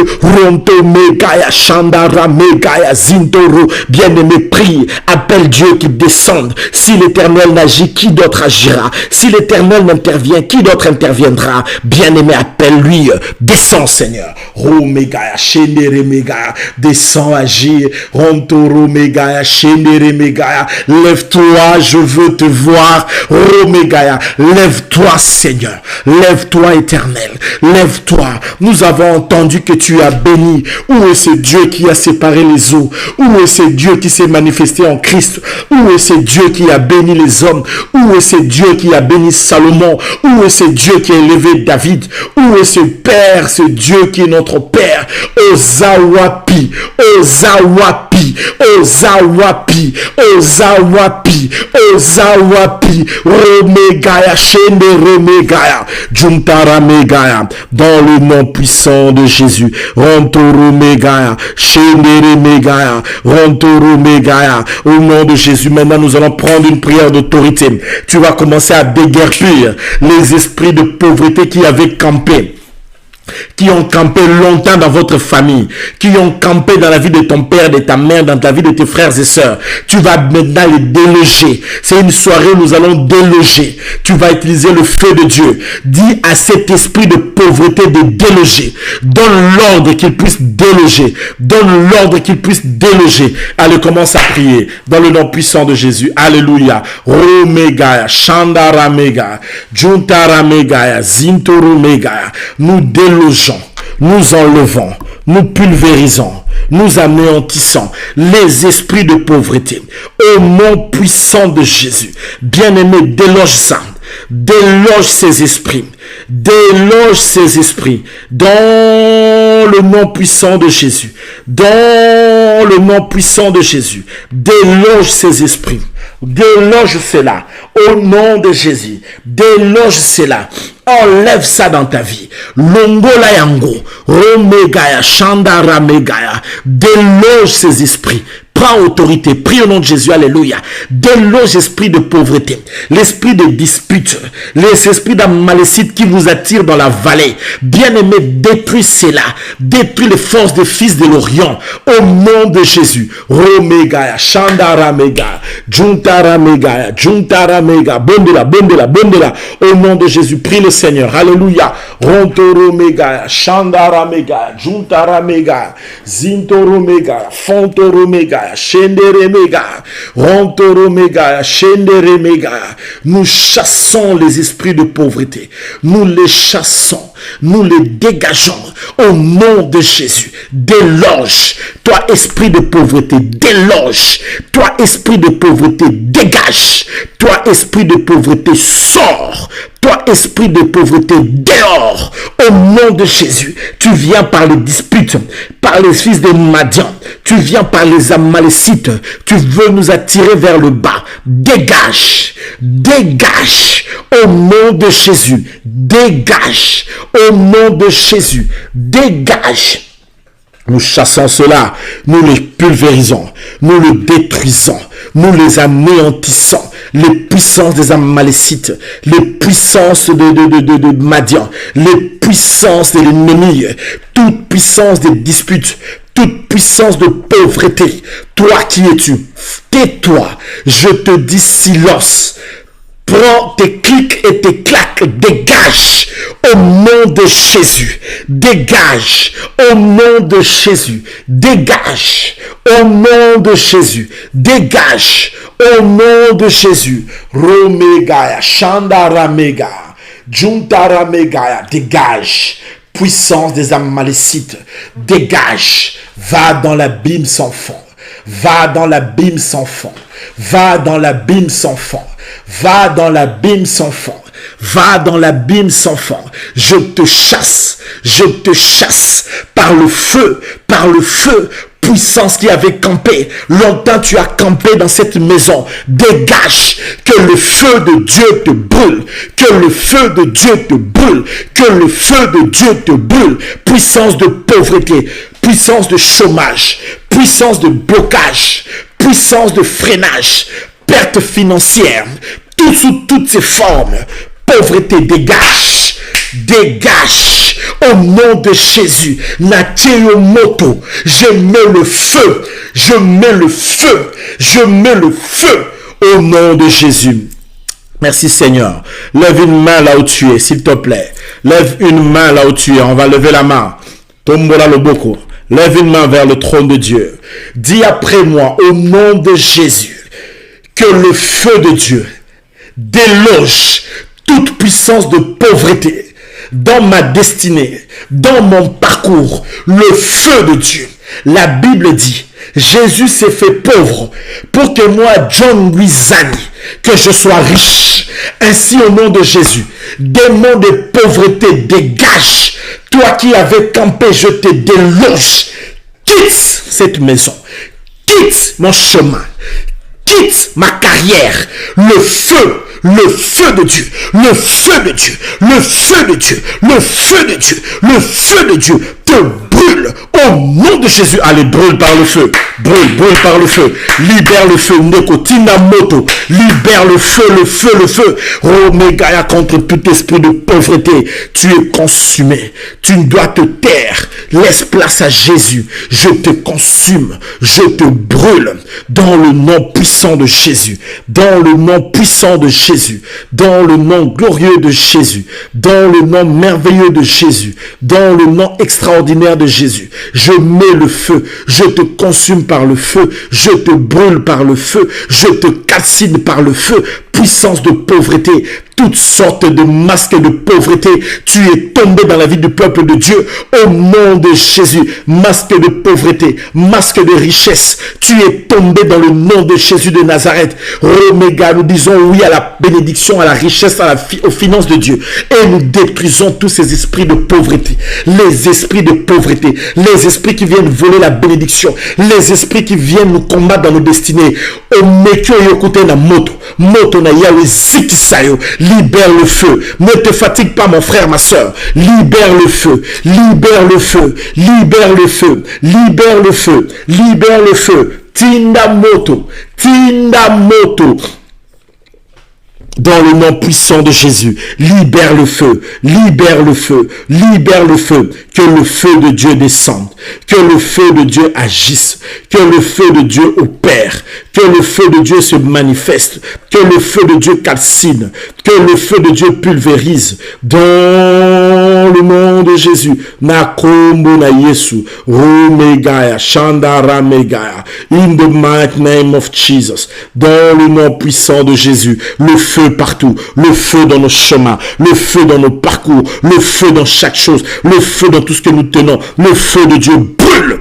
Zintoro, bien-aimé, prie, appelle Dieu qui descende. Si l'Éternel n'agit, qui d'autre agira? Si l'Éternel n'intervient, qui d'autre interviendra? Bien-aimé, appelle-lui. Descends, Seigneur. Romegaya, Shendere Megaya, descends agir. Rontoro Megaya, Shendere Megaya, lève-toi, je veux te voir. Romegaya, lève-toi, Seigneur. Lève-toi, Éternel. Lève-toi. Nous avons entendu que tu as béni. Où est ce Dieu qui a séparé les eaux? Où est ce Dieu qui s'est manifesté en Christ? Où est ce Dieu qui a béni les hommes? Où est ce Dieu qui a béni Salomon? Où est ce Dieu qui a élevé David? Où est ce Père, ce Dieu qui est notre Père? Ozawapi, Ozawapi, Ozawapi, Ozawapi, Ozawapi, Romegaya, Shendere Megaya, Juntara Megaya, dans le nom puissant de Jésus. Rontoro Megaya, Shendere Megaya, Rontoro Megaya, au nom de Jésus. Maintenant, nous allons prendre une prière d'autorité. Tu vas commencer à déguerpir les esprits de pauvreté qui avaient campé qui ont campé longtemps dans votre famille, qui ont campé dans la vie de ton père, de ta mère, dans la vie de tes frères et sœurs. Tu vas maintenant les déloger. C'est une soirée où nous allons déloger. Tu vas utiliser le feu de Dieu. Dis à cet esprit de pauvreté de déloger. Donne l'ordre qu'il puisse déloger. Donne l'ordre qu'il puisse déloger. Allez, commence à prier dans le nom puissant de Jésus. Alléluia. Romegaya, Shandaramega, Juntaramegaya, Zintoromegaya. Nous délogeons, nous enlevons, nous pulvérisons, nous anéantissons les esprits de pauvreté. Au nom puissant de Jésus, bien-aimé, déloge ça. Déloge ces esprits. Déloge ces esprits. Dans le nom puissant de Jésus. Dans le nom puissant de Jésus. Déloge ces esprits. Déloge cela. Au nom de Jésus. Déloge cela. Enlève ça dans ta vie. Longola yango. Romegaya. Shandara megaya. Déloge ces esprits. Prends autorité, prie au nom de Jésus, alléluia. Déloge l'esprit de pauvreté, l'esprit de dispute, les esprits d'amalécite qui vous attirent dans la vallée. Bien-aimé, détruis cela, détruis les forces des fils de l'Orient, au nom de Jésus. Romegaya, Shandara Mega, Juntara Mega, Juntara Mega, Bondela, Bondela, Bondela, au nom de Jésus, prie le Seigneur, alléluia. Rontoro Mega, Shandara Mega, Juntara Mega, Zintoro Mega, Fontoro Mega, Shendere Mega, Rontoro Mega, Shendere Mega. Nous chassons les esprits de pauvreté. Nous les chassons. Nous les dégageons au nom de Jésus. Déloge. Toi, esprit de pauvreté, déloge. Toi, esprit de pauvreté, dégage. Toi, esprit de pauvreté, sors. Toi, esprit de pauvreté, dehors. Au nom de Jésus, tu viens par les disputes, par les fils de Madian. Tu viens par les Amalécites. Tu veux nous attirer vers le bas. Dégage. Dégage. Au nom de Jésus. Dégage. Au nom de Jésus. Dégage. Nous chassons cela. Nous les pulvérisons. Nous le détruisons. Nous les anéantissons. Les puissances des Amalécites, les puissances de Madian, les puissances de l'ennemi, toute puissance des disputes, toute puissance de pauvreté. Toi qui es-tu? Tais-toi. Je te dis silence. Prends tes clics et tes claques, dégage au nom de Jésus, dégage au nom de Jésus, dégage au nom de Jésus, dégage au nom de Jésus. Romegaya, Shandaramega, Juntaramegaya, dégage. Puissance des Amalécites, dégage. Va dans l'abîme sans fond. Va dans l'abîme sans fond. Va dans l'abîme sans fond. Va dans l'abîme sans fond. Va dans l'abîme sans fond. Je te chasse par le feu, puissance qui avait campé. Longtemps tu as campé dans cette maison. Dégage, que le feu de Dieu te brûle, que le feu de Dieu te brûle, que le feu de Dieu te brûle. Puissance de pauvreté, puissance de chômage, puissance de blocage, puissance de freinage, perte financière, tout sous toutes ses formes. Pauvreté, dégage, dégage, au nom de Jésus. Natio moto, je mets le feu, je mets le feu, je mets le feu, au nom de Jésus. Merci Seigneur. Lève une main là où tu es, s'il te plaît. Lève une main là où tu es. On va lever la main. Tombola le boko. Lève une main vers le trône de Dieu. Dis après moi, au nom de Jésus, que le feu de Dieu déloge toute puissance de pauvreté dans ma destinée, dans mon parcours. Le feu de Dieu. La Bible dit, Jésus s'est fait pauvre pour que moi, John Guizani, que je sois riche. Ainsi, au nom de Jésus, démon de pauvreté, dégage. Toi qui avais campé, je te déloge. Quitte cette maison. Quitte mon chemin. Quitte ma carrière. Le feu de Dieu, le feu de Dieu, le feu de Dieu, le feu de Dieu, le feu de Dieu te brûle. Au nom de Jésus, allez, brûle par le feu. Brûle par le feu. Libère le feu. Nekotina moto. Libère le feu, le feu, le feu. Omega contre tout esprit de pauvreté. Tu es consumé. Tu dois te taire. Laisse place à Jésus. Je te consume. Je te brûle. Dans le nom puissant de Jésus. Dans le nom puissant de Jésus. Dans le nom glorieux de Jésus. Dans le nom merveilleux de Jésus. Dans le nom extraordinaire de Jésus. Je mets le feu. Je te consume par le feu. Je te brûle par le feu. Je te calcine par le feu. Puissance de pauvreté, toutes sortes de masques de pauvreté, tu es tombé dans la vie du peuple de Dieu au nom de Jésus. Masque de pauvreté, masque de richesse, tu es tombé dans le nom de Jésus de Nazareth. Oméga, nous disons oui à la bénédiction, à la richesse, aux finances de Dieu, et nous détruisons tous ces esprits de pauvreté, les esprits de pauvreté, les esprits qui viennent voler la bénédiction, les esprits qui viennent nous combattre dans nos destinées. Libère le feu. Ne te fatigue pas, mon frère, ma soeur. Libère le feu. Libère le feu. Libère le feu. Libère le feu. Libère le feu. Tinda moto. Tinda moto. Dans le nom puissant de Jésus, libère le feu, libère le feu, libère le feu, que le feu de Dieu descende, que le feu de Dieu agisse, que le feu de Dieu opère, que le feu de Dieu se manifeste, que le feu de Dieu calcine, que le feu de Dieu pulvérise, dans le nom de Jésus. Nakombo na Yesu, Romegaya, Shandara Megaya, in the mighty name of Jesus, dans le nom puissant de Jésus, le feu partout, le feu dans nos chemins, le feu dans nos parcours, le feu dans chaque chose, le feu dans tout ce que nous tenons, le feu de Dieu brûle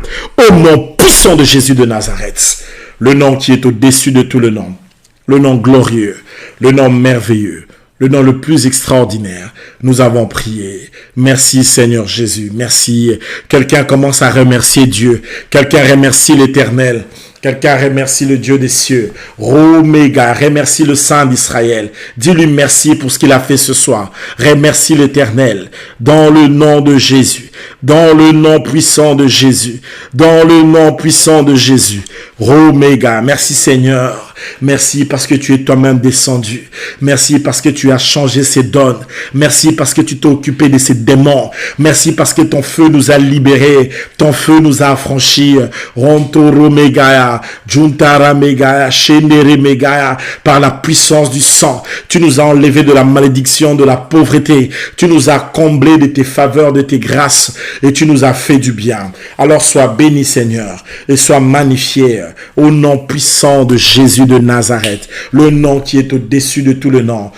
au nom puissant de Jésus de Nazareth, le nom qui est au-dessus de tout le nom glorieux, le nom merveilleux, le nom le plus extraordinaire. Nous avons prié. Merci Seigneur Jésus, merci. Quelqu'un commence à remercier Dieu, quelqu'un remercie l'Éternel. Quelqu'un remercie le Dieu des cieux. Roméga, remercie le Saint d'Israël. Dis-lui merci pour ce qu'il a fait ce soir. Remercie l'Éternel. Dans le nom de Jésus. Dans le nom puissant de Jésus. Dans le nom puissant de Jésus. Roméga, merci Seigneur. Merci parce que tu es toi-même descendu. Merci parce que tu as changé ces donnes. Merci parce que tu t'es occupé de ces démons. Merci parce que ton feu nous a libérés. Ton feu nous a affranchis. Rontoro Megaya, Juntara Megaya, Shendere Megaya, par la puissance du sang. Tu nous as enlevés de la malédiction, de la pauvreté. Tu nous as comblés de tes faveurs, de tes grâces. Et tu nous as fait du bien. Alors sois béni Seigneur. Et sois magnifié au nom puissant de Jésus de Nazareth, le nom qui est au-dessus de tout le nom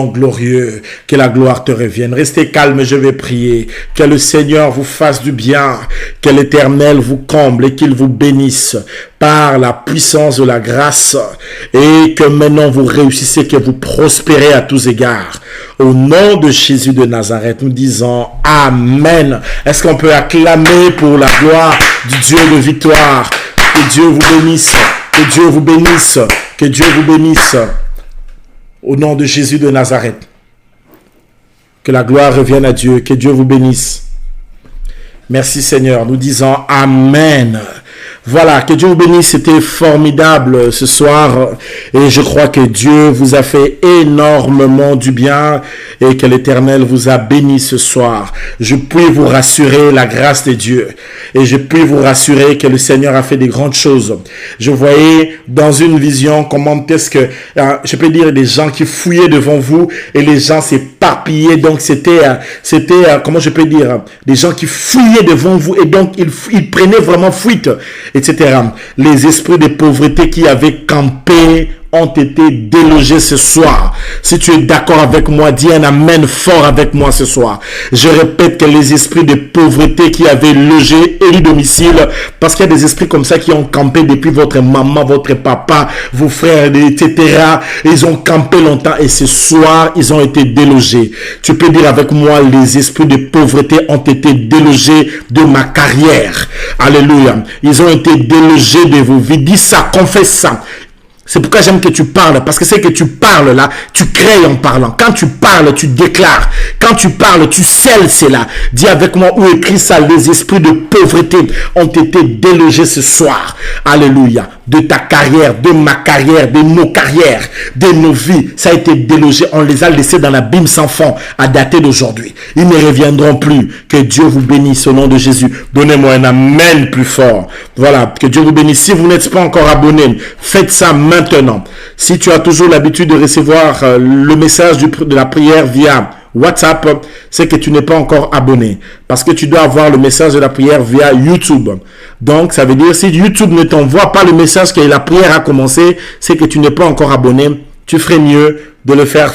glorieux, que la gloire te revienne. Restez calme, je vais prier, que le Seigneur vous fasse du bien, que l'Éternel vous comble et qu'il vous bénisse par la puissance de la grâce et que maintenant vous réussissez, que vous prospérez à tous égards. Au nom de Jésus de Nazareth, nous disons Amen. Est-ce qu'on peut acclamer pour la gloire du Dieu de victoire? Que Dieu vous bénisse. Que Dieu vous bénisse. Que Dieu vous bénisse. Au nom de Jésus de Nazareth. Que la gloire revienne à Dieu. Que Dieu vous bénisse. Merci Seigneur. Nous disons Amen. Voilà, que Dieu vous bénisse, c'était formidable ce soir et je crois que Dieu vous a fait énormément du bien et que l'Éternel vous a béni ce soir. Je puis vous rassurer la grâce de Dieu et je puis vous rassurer que le Seigneur a fait des grandes choses. Je voyais dans une vision comment est-ce que, je peux dire, des gens qui fouillaient devant vous et les gens s'éparpillaient, donc c'était, comment je peux dire, des gens qui fouillaient devant vous et donc ils prenaient vraiment fuite, etc. Les esprits de pauvreté qui avaient campé ont été délogés ce soir. Si tu es d'accord avec moi, dis un amen fort avec moi ce soir. Je répète que les esprits de pauvreté qui avaient logé élu domicile, parce qu'il y a des esprits comme ça qui ont campé depuis votre maman, votre papa, vos frères, etc. Ils ont campé longtemps et ce soir, ils ont été délogés. Tu peux dire avec moi, les esprits de pauvreté ont été délogés de ma carrière. Alléluia. Ils ont été délogés de vos vies. Dis ça, confesse ça. C'est pourquoi j'aime que tu parles, parce que c'est que tu parles là, tu crées en parlant. Quand tu parles, tu déclares. Quand tu parles, tu sais scelle cela. Dis avec moi ou écris ça. Les esprits de pauvreté ont été délogés ce soir. Alléluia. De ta carrière, de ma carrière, de nos carrières, de nos vies. Ça a été délogé. On les a laissés dans l'abîme sans fond à dater d'aujourd'hui. Ils ne reviendront plus. Que Dieu vous bénisse au nom de Jésus. Donnez-moi un amen plus fort. Voilà. Que Dieu vous bénisse. Si vous n'êtes pas encore abonné, faites ça maintenant. Si tu as toujours l'habitude de recevoir le message de la prière via WhatsApp, c'est que tu n'es pas encore abonné. Parce que tu dois avoir le message de la prière via YouTube. Donc, ça veut dire si YouTube ne t'envoie pas le message que la prière a commencé, c'est que tu n'es pas encore abonné. Tu ferais mieux de le faire